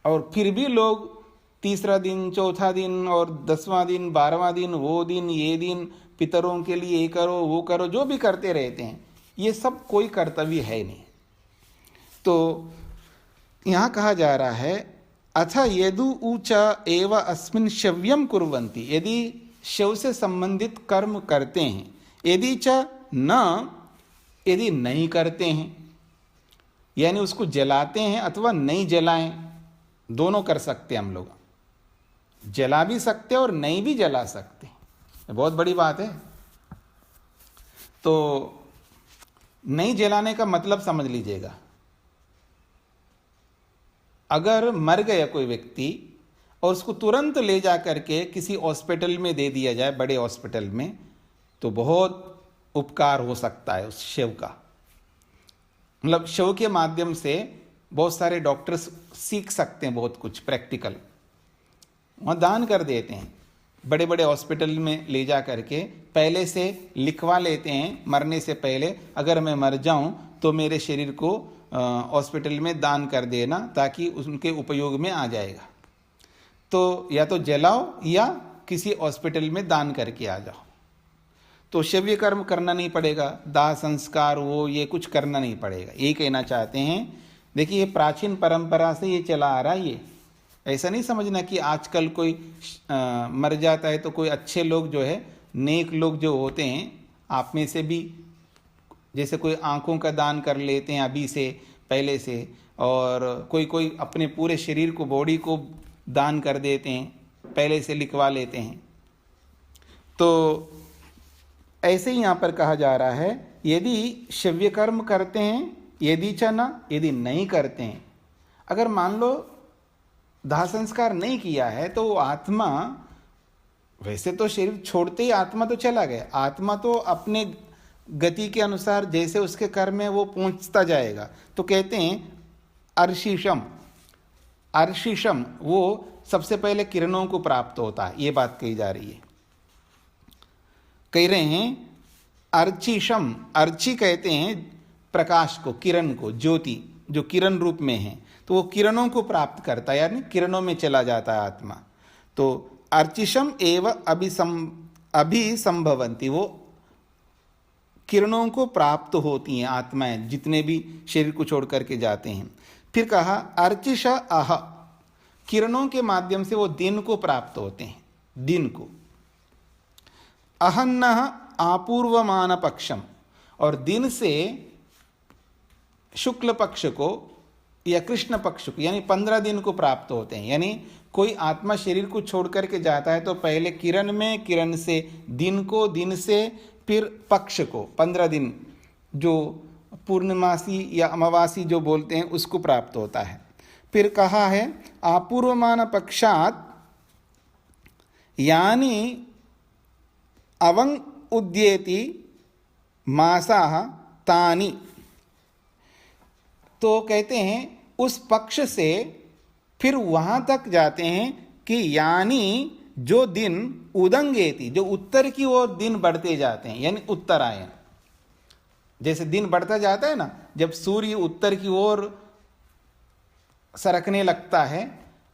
और फिर भी लोग तीसरा दिन, चौथा दिन और 10वां दिन, 12वां दिन, वो दिन, ये दिन, पितरों के लिए ये करो वो करो, जो भी करते रहते हैं, ये सब कोई कर्तव्य है नहीं। तो यहाँ कहा जा रहा है अथ यदु उ च एव अस्मिन् शव्यम कुर्वन्ति, यदि शव से संबंधित कर्म करते हैं, यदि च न, यदि नहीं करते हैं, यानी उसको जलाते हैं अथवा नहीं जलाएं, दोनों कर सकते हैं हम लोग, जला भी सकते और नहीं भी जला सकते, बहुत बड़ी बात है। तो नहीं जलाने का मतलब समझ लीजिएगा, अगर मर गया कोई व्यक्ति और उसको तुरंत ले जा करके किसी हॉस्पिटल में दे दिया जाए, बड़े हॉस्पिटल में, तो बहुत उपकार हो सकता है उस शव का। मतलब शव के माध्यम से बहुत सारे डॉक्टर्स सीख सकते हैं बहुत कुछ प्रैक्टिकल, वहाँ दान कर देते हैं। बड़े बड़े हॉस्पिटल में ले जा करके पहले से लिखवा लेते हैं, मरने से पहले अगर मैं मर जाऊं तो मेरे शरीर को हॉस्पिटल में दान कर देना, ताकि उनके उपयोग में आ जाएगा। तो या तो जलाओ या किसी हॉस्पिटल में दान करके आ जाओ। तो शव्य कर्म करना नहीं पड़ेगा, दाह संस्कार वो ये कुछ करना नहीं पड़ेगा, ये कहना चाहते हैं। देखिए ये प्राचीन परंपरा से ये चला आ रहा है। ये ऐसा नहीं समझना कि आजकल कोई मर जाता है तो कोई अच्छे लोग जो है, नेक लोग जो होते हैं, आप में से भी जैसे कोई आंखों का दान कर लेते हैं अभी से, पहले से, और कोई कोई अपने पूरे शरीर को, बॉडी को दान कर देते हैं, पहले से लिखवा लेते हैं। तो ऐसे ही यहाँ पर कहा जा रहा है यदि शव्य कर्म करते हैं, यदि च न, यदि नहीं करते हैं, अगर मान लो दाह संस्कार नहीं किया है तो वो आत्मा, वैसे तो शरीर छोड़ते ही आत्मा तो चला गया, आत्मा तो अपने गति के अनुसार जैसे उसके कर्म में वो पहुंचता जाएगा। तो कहते हैं अर्शिषम, अर्शिषम वो सबसे पहले किरणों को प्राप्त होता है, ये बात कही जा रही है। कह रहे हैं अर्चिषम, अर्ची कहते हैं प्रकाश को, किरण को, ज्योति जो किरण रूप में है, तो वो किरणों को प्राप्त करता है, यानी किरणों में चला जाता है आत्मा। तो अर्चिषम एव अभिसंभवंती, वो किरणों को प्राप्त होती हैं आत्माएं जितने भी शरीर को छोड़ करके जाते हैं। फिर कहा अर्चिष अह, किरणों के माध्यम से वो दिन को प्राप्त होते हैं, दिन को। अहन्नः आपूर्वमान पक्षम, और दिन से शुक्ल पक्ष को या कृष्ण पक्ष को यानी 15 दिन को प्राप्त होते हैं। यानी कोई आत्मा शरीर को छोड़ करके जाता है तो पहले किरण में, किरण से दिन को, दिन से फिर पक्ष को 15 दिन, जो पूर्णमासी या अमावासी जो बोलते हैं, उसको प्राप्त होता है। फिर कहा है आपूर्वमान पक्षात यानी अवं उद्येति मासाः तानि, तो कहते हैं उस पक्ष से फिर वहां तक जाते हैं कि यानी जो दिन उदंगेति, जो उत्तर की ओर दिन बढ़ते जाते हैं, यानी उत्तरायण। जैसे दिन बढ़ता जाता है ना, जब सूर्य उत्तर की ओर सरकने लगता है,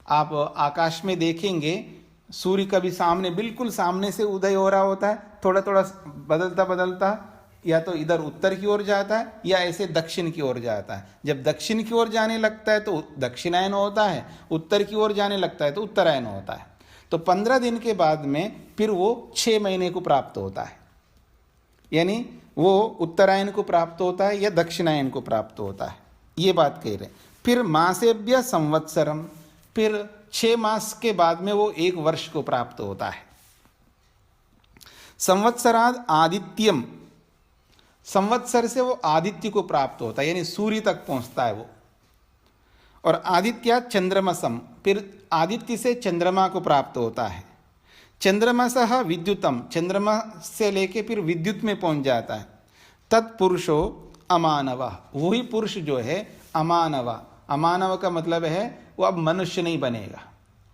आप आकाश में देखेंगे सूर्य कभी सामने, बिल्कुल सामने से उदय हो रहा होता है, थोड़ा थोड़ा बदलता बदलता या तो इधर उत्तर की ओर जाता है या ऐसे दक्षिण की ओर जाता है। जब दक्षिण की ओर जाने लगता है तो दक्षिणायन होता है, उत्तर की ओर जाने लगता है तो उत्तरायण होता है। तो 15 दिन के बाद में फिर वो 6 महीने को प्राप्त होता है, यानी वो उत्तरायण को प्राप्त होता है या दक्षिणायन को प्राप्त होता है, ये बात कह रहे हैं। फिर मासेभ्य संवत्सरम, फिर 6 मास के बाद में वो 1 वर्ष को प्राप्त होता है। संवत्सराद आदित्यम, संवत्सर से वो आदित्य को प्राप्त होता है, यानी सूर्य तक पहुंचता है वो। और आदित्य चंद्रमसम, फिर आदित्य से चंद्रमा को प्राप्त होता है। चंद्रमसः विद्युतम, चंद्रमा से लेके फिर विद्युत में पहुंच जाता है। तत्पुरुषो अमानव, वही पुरुष जो है अमानव, अमानव का मतलब है वो अब मनुष्य नहीं बनेगा,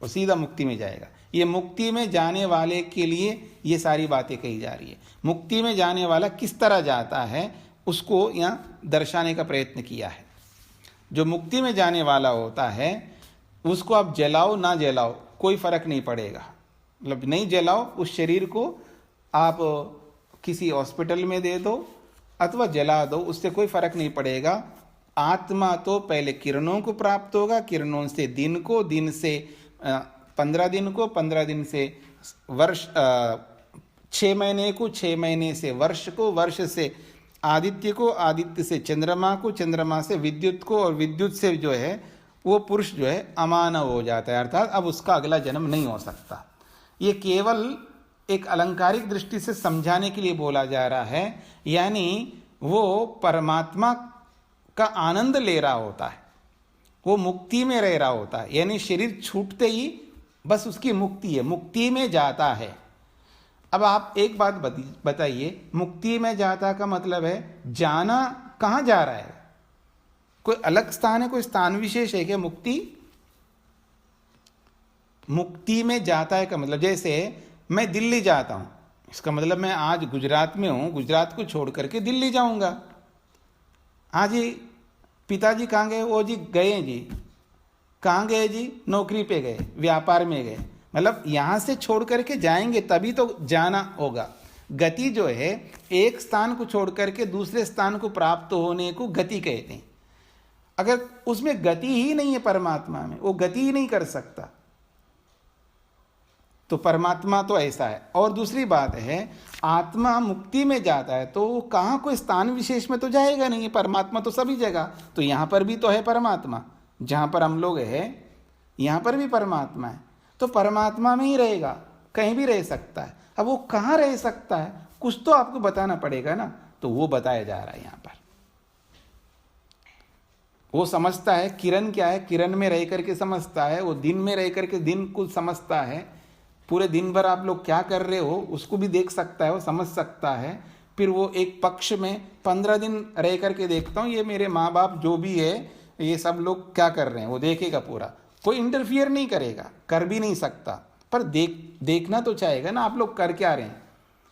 वो सीधा मुक्ति में जाएगा। ये मुक्ति में जाने वाले के लिए ये सारी बातें कही जा रही है। मुक्ति में जाने वाला किस तरह जाता है उसको यहाँ दर्शाने का प्रयत्न किया है। जो मुक्ति में जाने वाला होता है उसको आप जलाओ ना जलाओ कोई फर्क नहीं पड़ेगा, मतलब नहीं जलाओ, उस शरीर को आप किसी हॉस्पिटल में दे दो अथवा जला दो, उससे कोई फर्क नहीं पड़ेगा। आत्मा तो पहले किरणों को प्राप्त होगा, किरणों से दिन को, दिन से 15 दिन को, 15 दिन से वर्ष, 6 महीने को, 6 महीने से वर्ष को, वर्ष से आदित्य को, आदित्य से चंद्रमा को, चंद्रमा से विद्युत को, और विद्युत से जो है वो पुरुष जो है अमानव हो जाता है, अर्थात अब उसका अगला जन्म नहीं हो सकता। ये केवल एक अलंकारिक दृष्टि से समझाने के लिए बोला जा रहा है, यानी वो परमात्मा का आनंद ले रहा होता है, वो मुक्ति में रह रहा होता है, यानी शरीर छूटते ही बस उसकी मुक्ति है, मुक्ति में जाता है। अब आप एक बात बताइए, मुक्ति में जाता का मतलब है जाना कहाँ जा रहा है? कोई अलग स्थान है, कोई स्थान विशेष है क्या मुक्ति? मुक्ति में जाता है का मतलब, जैसे मैं दिल्ली जाता हूं, इसका मतलब मैं आज गुजरात में हूं, गुजरात को छोड़ करके दिल्ली जाऊंगा। हाँ जी, पिताजी कहाँ गए? वो जी गए जी। कहाँ गए जी? नौकरी पे गए, व्यापार में गए, मतलब यहां से छोड़ करके जाएंगे तभी तो जाना होगा। गति जो है एक स्थान को छोड़ करके दूसरे स्थान को प्राप्त होने को गति कहते हैं। अगर उसमें गति ही नहीं है परमात्मा में, वो गति ही नहीं कर सकता, तो परमात्मा तो ऐसा है। और दूसरी बात है, आत्मा मुक्ति में जाता है तो वो कहाँ कोई स्थान विशेष में तो जाएगा नहीं, परमात्मा तो सभी जगह। तो यहाँ पर भी तो है परमात्मा, जहाँ पर हम लोग हैं यहाँ पर भी परमात्मा है, तो परमात्मा में ही रहेगा, कहीं भी रह सकता है। अब वो कहाँ रह सकता है कुछ तो आपको बताना पड़ेगा ना, तो वो बताया जा रहा है यहाँ पर। वो समझता है किरण क्या है, किरण में रह करके समझता है, वो दिन में रह करके दिन को समझता है, पूरे दिन भर आप लोग क्या कर रहे हो उसको भी देख सकता है, वो समझ सकता है। फिर वो एक पक्ष में 15 दिन रह करके देखता हूँ ये मेरे माँ बाप जो भी है ये सब लोग क्या कर रहे हैं, वो देखेगा पूरा, कोई इंटरफियर नहीं करेगा, कर भी नहीं सकता, पर देखना तो चाहेगा ना आप लोग कर क्या रहे हैं।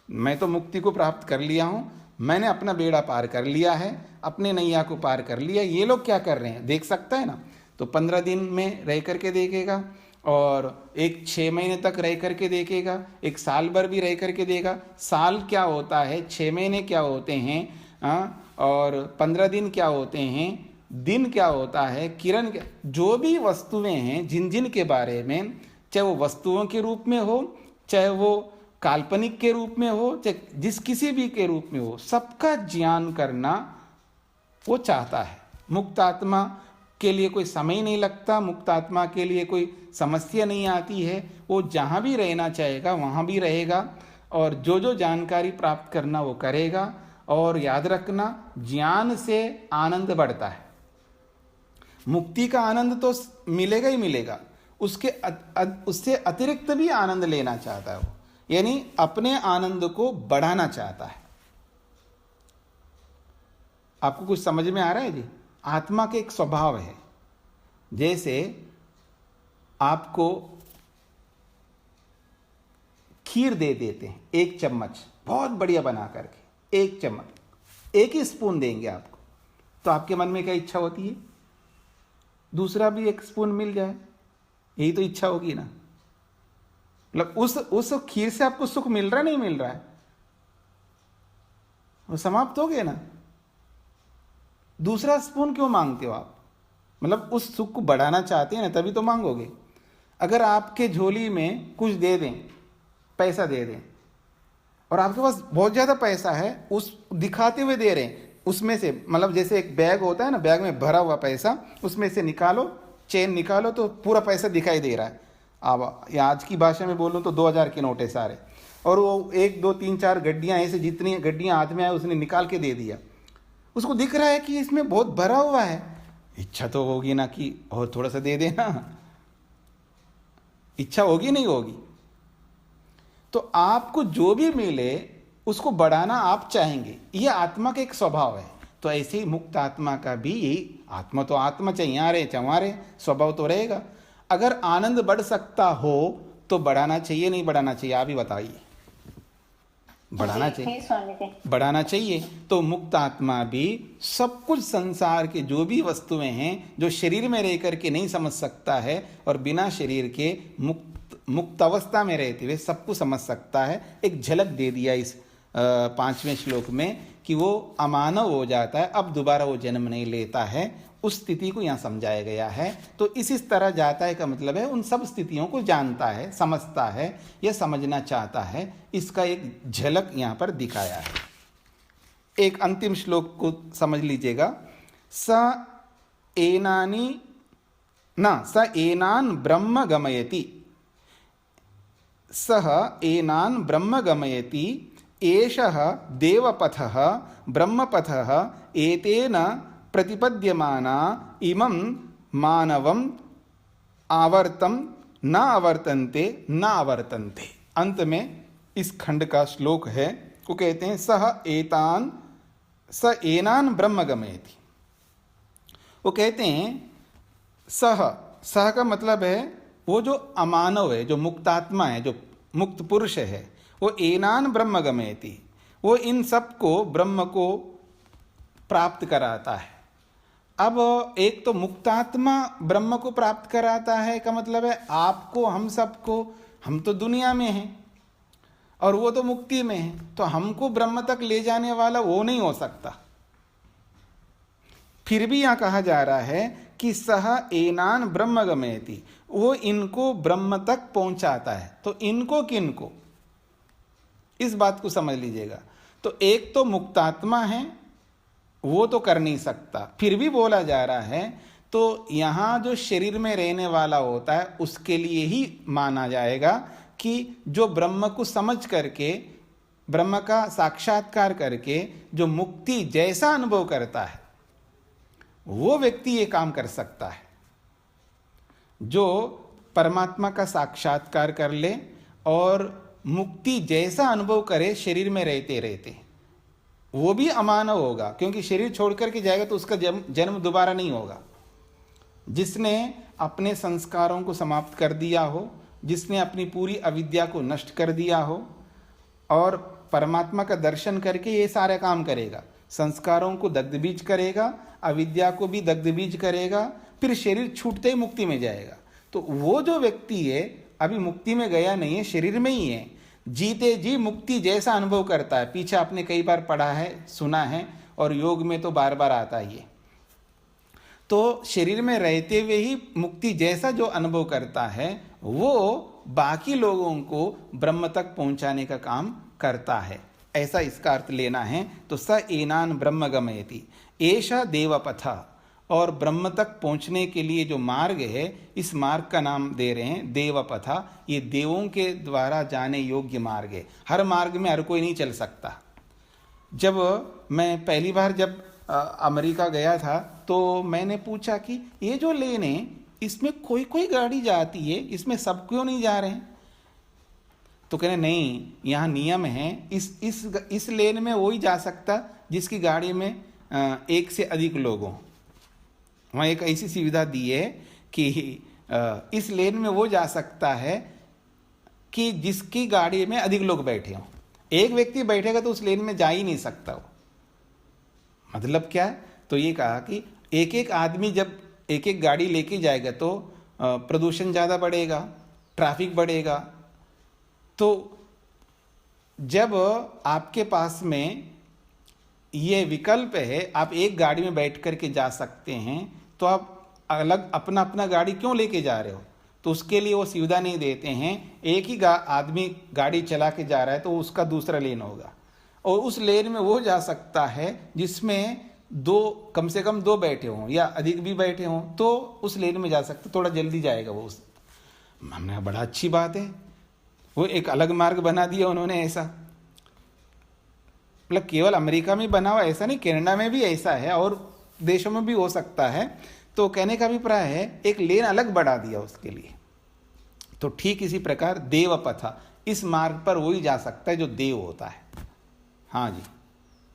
मैं तो मुक्ति को प्राप्त कर लिया हूँ, मैंने अपना बेड़ा पार कर लिया है, अपने नैया को पार कर लिया, ये लोग क्या कर रहे हैं देख सकता है ना। तो 15 दिन में रह करके देखेगा, और एक 6 महीने तक रह करके देखेगा, एक साल भर भी रह करके देगा। साल क्या होता है, 6 महीने क्या होते हैं, और 15 दिन क्या होते हैं, दिन क्या होता है, किरण क्या, जो भी वस्तुएं हैं जिन जिन के बारे में, चाहे वो वस्तुओं के रूप में हो, चाहे वो काल्पनिक के रूप में हो, चाहे जिस किसी भी के रूप में हो, सबका ज्ञान करना वो चाहता है। मुक्त आत्मा के लिए कोई समय नहीं लगता, मुक्त आत्मा के लिए कोई समस्या नहीं आती है, वो जहाँ भी रहना चाहेगा वहाँ भी रहेगा, और जो जो जानकारी प्राप्त करना वो करेगा। और याद रखना, ज्ञान से आनंद बढ़ता है, मुक्ति का आनंद तो मिलेगा ही मिलेगा, उससे अतिरिक्त भी आनंद लेना चाहता है वो, यानी अपने आनंद को बढ़ाना चाहता है। आपको कुछ समझ में आ रहा है जी? आत्मा के एक स्वभाव है, जैसे आपको खीर दे देते हैं 1 चम्मच बहुत बढ़िया बना करके, 1 चम्मच, 1 ही स्पून देंगे आपको, तो आपके मन में क्या इच्छा होती है, दूसरा भी 1 स्पून मिल जाए, यही तो इच्छा होगी ना। मतलब उस खीर से आपको सुख मिल रहा नहीं मिल रहा है, वो समाप्त हो गया ना। दूसरा स्पून क्यों मांगते हो आप, मतलब उस सुख को बढ़ाना चाहते हैं ना, तभी तो मांगोगे। अगर आपके झोली में कुछ दे दें, पैसा दे दें, और आपके पास बहुत ज़्यादा पैसा है, उस दिखाते हुए दे रहे हैं, उसमें से, मतलब जैसे एक बैग होता है ना, बैग में भरा हुआ पैसा, उसमें से निकालो, चेन निकालो तो पूरा पैसा दिखाई दे रहा है। अब आज की भाषा में बोलूँ तो 2000 के नोट है सारे, और वो 1 2 3 4 गड्डियाँ ऐसे, जितनी गड्डियाँ हाथ में आए उसने निकाल के दे दिया। उसको दिख रहा है कि इसमें बहुत भरा हुआ है, इच्छा तो होगी ना कि और थोड़ा सा दे देना, इच्छा होगी नहीं होगी। तो आपको जो भी मिले उसको बढ़ाना आप चाहेंगे, यह आत्मा का एक स्वभाव है। तो ऐसे ही मुक्त आत्मा का भी यही, आत्मा तो आत्मा, चाहे यहाँ रहे चाहे वहाँ रहे, स्वभाव तो रहेगा। अगर आनंद बढ़ सकता हो तो बढ़ाना चाहिए नहीं बढ़ाना चाहिए, आप ही बताइए। बढ़ाना चाहिए, बढ़ाना चाहिए। तो मुक्त आत्मा भी सब कुछ संसार के जो भी वस्तुएं हैं जो शरीर में रह करके नहीं समझ सकता है, और बिना शरीर के मुक्त अवस्था में रहते हुए सबको समझ सकता है। एक झलक दे दिया इस 5वें श्लोक में कि वो अमानव हो जाता है, अब दोबारा वो जन्म नहीं लेता है, उस स्थिति को यहाँ समझाया गया है। तो इस तरह जाता है का मतलब है उन सब स्थितियों को जानता है, समझता है, यह समझना चाहता है, इसका एक झलक यहाँ पर दिखाया है। एक अंतिम श्लोक को समझ लीजिएगा। स एनान ब्रह्म गमयति, सह एनान ब्रह्म गमयति, एषः देवपथः ब्रह्मपथः एतेन प्रतिपद्यमाना इमं मानवम आवर्तम न आवर्तन्ते न आवर्तन्ते। अंत में इस खंड का श्लोक है, वो कहते हैं स एनान ब्रह्म गमयति। वो कहते हैं सह का मतलब है वो जो अमानव है, जो मुक्तात्मा है, जो मुक्त पुरुष है, वो एनान ब्रह्म गमयति, वो इन सब को, ब्रह्म को प्राप्त कराता है। अब एक तो मुक्तात्मा ब्रह्म को प्राप्त कराता है का मतलब है आपको, हम सबको, हम तो दुनिया में हैं और वो तो मुक्ति में है, तो हमको ब्रह्म तक ले जाने वाला वो नहीं हो सकता। फिर भी यहां कहा जा रहा है कि सह एनान ब्रह्म गमयति, वो इनको ब्रह्म तक पहुंचाता है। तो इनको किनको, इस बात को समझ लीजिएगा। तो एक तो मुक्तात्मा है, वो तो कर नहीं सकता, फिर भी बोला जा रहा है तो यहाँ जो शरीर में रहने वाला होता है उसके लिए ही माना जाएगा कि जो ब्रह्म को समझ करके, ब्रह्म का साक्षात्कार करके जो मुक्ति जैसा अनुभव करता है, वो व्यक्ति ये काम कर सकता है जो परमात्मा का साक्षात्कार कर ले और मुक्ति जैसा अनुभव करे शरीर में रहते रहते। वो भी अमानव होगा, क्योंकि शरीर छोड़ करके जाएगा तो उसका जन्म दोबारा नहीं होगा। जिसने अपने संस्कारों को समाप्त कर दिया हो, जिसने अपनी पूरी अविद्या को नष्ट कर दिया हो और परमात्मा का दर्शन करके ये सारे काम करेगा, संस्कारों को दग्धबीज करेगा, अविद्या को भी दग्धबीज करेगा, फिर शरीर छूटते ही मुक्ति में जाएगा। तो वो जो व्यक्ति है अभी मुक्ति में गया नहीं है, शरीर में ही है, जीते जी मुक्ति जैसा अनुभव करता है। पीछे आपने कई बार पढ़ा है, सुना है, और योग में तो बार बार आता ही है। तो शरीर में रहते हुए ही मुक्ति जैसा जो अनुभव करता है वो बाकी लोगों को ब्रह्म तक पहुंचाने का काम करता है, ऐसा इसका अर्थ लेना है। तो स एनान ब्रह्म गमयति, एषा देवपथ, और ब्रह्म तक पहुंचने के लिए जो मार्ग है, इस मार्ग का नाम दे रहे हैं देवपथ। ये देवों के द्वारा जाने योग्य मार्ग है। हर मार्ग में हर कोई नहीं चल सकता। जब मैं पहली बार जब अमेरिका गया था तो मैंने पूछा कि ये जो लेन है इसमें कोई कोई गाड़ी जाती है, इसमें सब क्यों नहीं जा रहे हैं? तो कहने नहीं, यहाँ नियम है, इस लेन में वही जा सकता जिसकी गाड़ी में एक से अधिक लोग हों। वहाँ एक ऐसी सुविधा दी है कि इस लेन में वो जा सकता है कि जिसकी गाड़ी में अधिक लोग बैठे हों। एक व्यक्ति बैठेगा तो उस लेन में जा ही नहीं सकता वो। मतलब क्या है? तो ये कहा कि एक एक आदमी जब एक एक गाड़ी लेके जाएगा तो प्रदूषण ज़्यादा बढ़ेगा, ट्रैफिक बढ़ेगा। तो जब आपके पास में ये विकल्प है, आप एक गाड़ी में बैठ करके जा सकते हैं, तो आप अलग अपना अपना गाड़ी क्यों लेके जा रहे हो? तो उसके लिए वो सुविधा नहीं देते हैं। एक ही आदमी गाड़ी चला के जा रहा है तो उसका दूसरा लेन होगा, और उस लेन में वो जा सकता है जिसमें कम से कम दो बैठे हों या अधिक भी बैठे हों, तो उस लेन में जा सकते, थोड़ा जल्दी जाएगा वो। हमने कहा बड़ा अच्छी बात है, वो एक अलग मार्ग बना दिया उन्होंने। ऐसा मतलब केवल अमेरिका में बना हुआ ऐसा नहीं, कनाडा में भी ऐसा है और देशों में भी हो सकता है। तो कहने का अभिप्राय है एक लेन अलग बढ़ा दिया उसके लिए। तो ठीक इसी प्रकार देवपथ, इस मार्ग पर वही जा सकता है जो देव होता है। हाँ जी,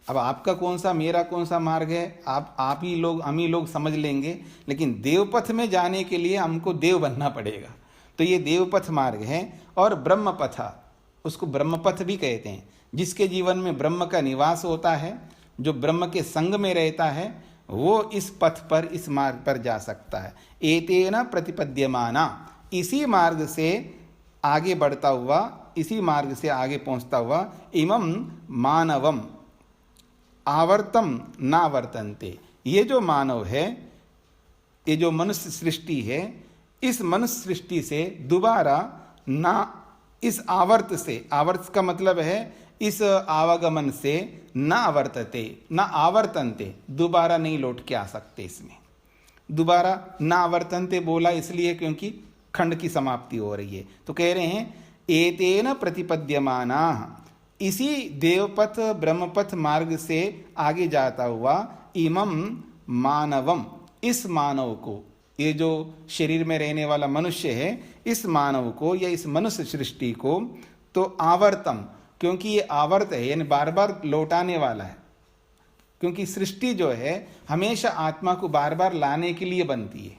अब आपका कौन सा मेरा कौन सा मार्ग है आप ही लोग हम ही लोग समझ लेंगे, लेकिन देवपथ में जाने के लिए हमको देव बनना पड़ेगा। तो ये देवपथ मार्ग है। और ब्रह्मपथ, उसको ब्रह्मपथ भी कहते हैं, जिसके जीवन में ब्रह्म का निवास होता है, जो ब्रह्म के संग में रहता है, वो इस पथ पर, इस मार्ग पर जा सकता है। एतेन प्रतिपद्यमाना, इसी मार्ग से आगे बढ़ता हुआ, इसी मार्ग से आगे पहुंचता हुआ, इमं मानवम आवर्तम नावर्तन्ते, ये जो मानव है, ये जो मनुष्य सृष्टि है, इस मनुष्य सृष्टि से दोबारा ना, इस आवर्त से, आवर्त का मतलब है इस आवागमन से, न आवर्तते न आवर्तनते, दोबारा नहीं लौट के आ सकते। इसमें दोबारा न आवर्तनते बोला इसलिए क्योंकि खंड की समाप्ति हो रही है। तो कह रहे हैं एतेन प्रतिपद्यमाना, इसी देवपथ ब्रह्मपथ मार्ग से आगे जाता हुआ, इमं मानवम, इस मानव को, ये जो शरीर में रहने वाला मनुष्य है, इस मानव को या इस मनुष्य सृष्टि को, तो आवर्तम, क्योंकि ये आवर्त है यानी बार बार लौटाने वाला है, क्योंकि सृष्टि जो है हमेशा आत्मा को बार बार लाने के लिए बनती है।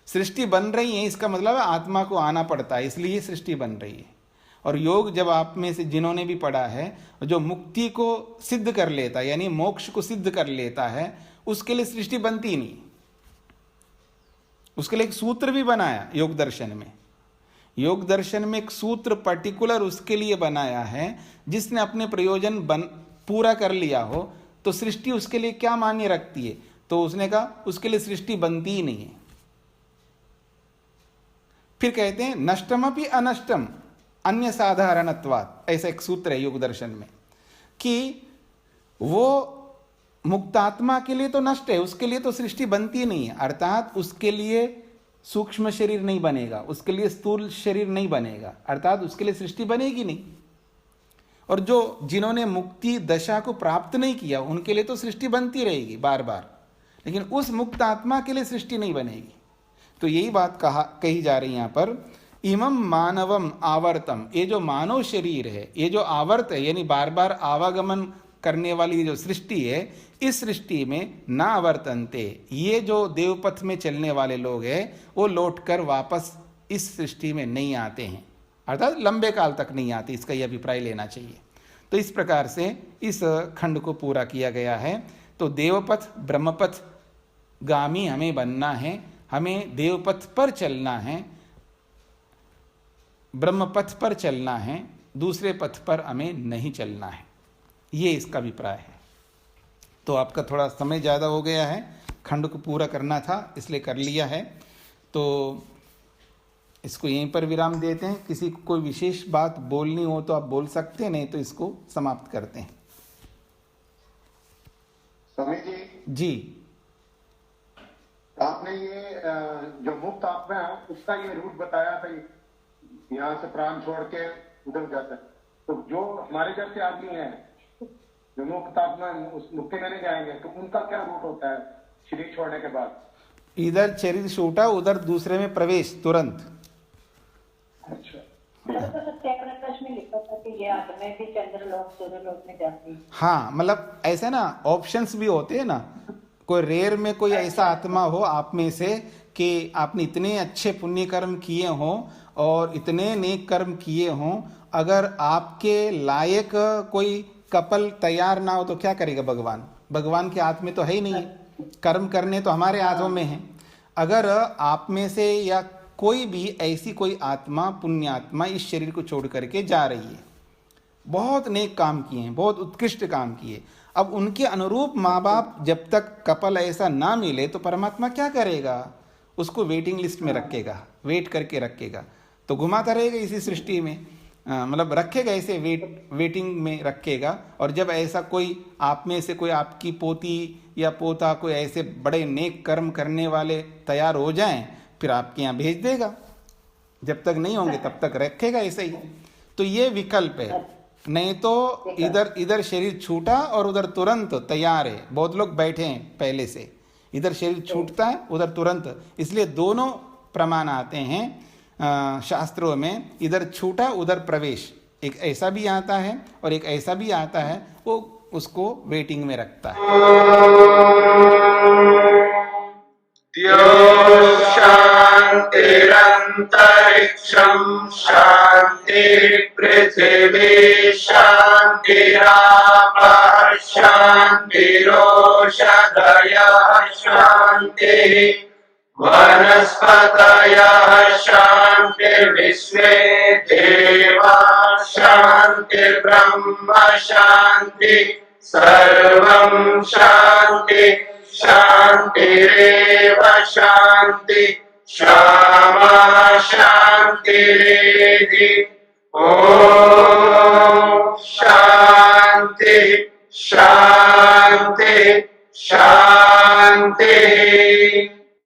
सृष्टि बन रही है इसका मतलब है आत्मा को आना पड़ता है, इसलिए सृष्टि बन रही है। और योग जब आप में से जिन्होंने भी पढ़ा है, जो मुक्ति को सिद्ध कर लेता है यानी मोक्ष को सिद्ध कर लेता है, उसके लिए सृष्टि बनती ही नहीं। उसके लिए एक सूत्र भी बनाया योग दर्शन में। योग दर्शन में एक सूत्र पर्टिकुलर उसके लिए बनाया है, जिसने अपने प्रयोजन पूरा कर लिया हो तो सृष्टि उसके लिए क्या मान्य रखती है। तो उसने कहा उसके लिए सृष्टि बनती ही नहीं है। फिर कहते हैं नष्टमपि अनष्टम अन्य साधारणत्वात्, ऐसा एक सूत्र है योग दर्शन में कि वो मुक्तात्मा के लिए तो नष्ट है, उसके लिए तो सृष्टि बनती नहीं है। अर्थात उसके लिए सूक्ष्म शरीर नहीं बनेगा, उसके लिए स्थूल शरीर नहीं बनेगा, अर्थात उसके लिए सृष्टि बनेगी नहीं। और जो जिन्होंने मुक्ति दशा को प्राप्त नहीं किया उनके लिए तो सृष्टि बनती रहेगी बार बार, लेकिन उस मुक्त आत्मा के लिए सृष्टि नहीं बनेगी। तो यही बात कही जा रही यहाँ पर, इमम मानवम आवर्तम, ये जो मानव शरीर है, ये जो आवर्त है यानी बार बार आवागमन करने वाली जो सृष्टि है, इस सृष्टि में ना आवर्तनते, ये जो देवपथ में चलने वाले लोग हैं वो लौटकर वापस इस सृष्टि में नहीं आते हैं, अर्थात लंबे काल तक नहीं आते, इसका ये अभिप्राय लेना चाहिए। तो इस प्रकार से इस खंड को पूरा किया गया है। तो देवपथ ब्रह्मपथ गामी हमें बनना है, हमें देवपथ पर चलना है, ब्रह्मपथ पर चलना है, दूसरे पथ पर हमें नहीं चलना है, ये इसका अभिप्राय है। तो आपका थोड़ा समय ज़्यादा हो गया है, खंड को पूरा करना था इसलिए कर लिया है, तो इसको यहीं पर विराम देते हैं। किसी को कोई विशेष बात बोलनी हो तो आप बोल सकते हैं, नहीं तो इसको समाप्त करते हैं। स्वामी जी जी, आपने ये जो मुक्त आत्मा है उसका ये रूट बताया था, यहाँ से प्राण छोड़ के उधर जाता है, तो जो हमारे जैसे आदमी है जो मुक्त आत्मा उस मुक्ति में नहीं जाएंगे, तो उनका क्या रूट होता है शरीर छोड़ने के बाद? इधर शरीर छूटा उधर दूसरे में प्रवेश तुरंत। अच्छा, में लिखा था कि ये आत्मा भी चंद्रलोक सूर्यलोक में जाती है। हाँ, मतलब ऐसे ना ऑप्शंस भी होते हैं ना, कोई रेयर में कोई ऐसा आत्मा हो आप में से कि आपने इतने अच्छे पुण्य कर्म किए हों और इतने नेक कर्म किए हों, अगर आपके लायक कोई कपल तैयार ना हो तो क्या करेगा भगवान? भगवान के हाथ में तो है ही नहीं, कर्म करने तो हमारे हाथों में है। अगर आप में से या कोई भी ऐसी कोई आत्मा पुण्यात्मा इस शरीर को छोड़ करके जा रही है, बहुत नेक काम किए हैं, बहुत उत्कृष्ट काम किए, अब उनके अनुरूप माँ बाप जब तक कपल ऐसा ना मिले तो परमात्मा क्या करेगा? उसको वेटिंग लिस्ट में रखेगा, वेट करके रखेगा, तो घुमाता रहेगा इसी सृष्टि में, मतलब रखेगा ऐसे वेटिंग में रखेगा। और जब ऐसा कोई आप में से कोई आपकी पोती या पोता कोई ऐसे बड़े नेक कर्म करने वाले तैयार हो जाएं, फिर आपके यहाँ भेज देगा, जब तक नहीं होंगे तब तक रखेगा ऐसे ही। तो ये विकल्प है, नहीं तो इधर शरीर छूटा और उधर तुरंत तैयार है। बहुत लोग बैठे हैं पहले से, इधर शरीर छूटता है उधर तुरंत, इसलिए दोनों प्रमाण आते हैं शास्त्रों में, इधर छूटा उधर प्रवेश, एक ऐसा भी आता है और एक ऐसा भी आता है, वो उसको वेटिंग में रखता है। शान्तिरन्तरिक्षं शान्ति पृथिवी शान्तिरापः शान्तिरोषधयः शान्तिः वनस्पतयः शान्तिर्विश्वे देवाः शान्तिर्ब्रह्म शान्ति सर्वं शान्ति शान्तिरेव शान्ति क्षमा शान्तिरेधि ॐ शान्ति शान्ति शान्ति।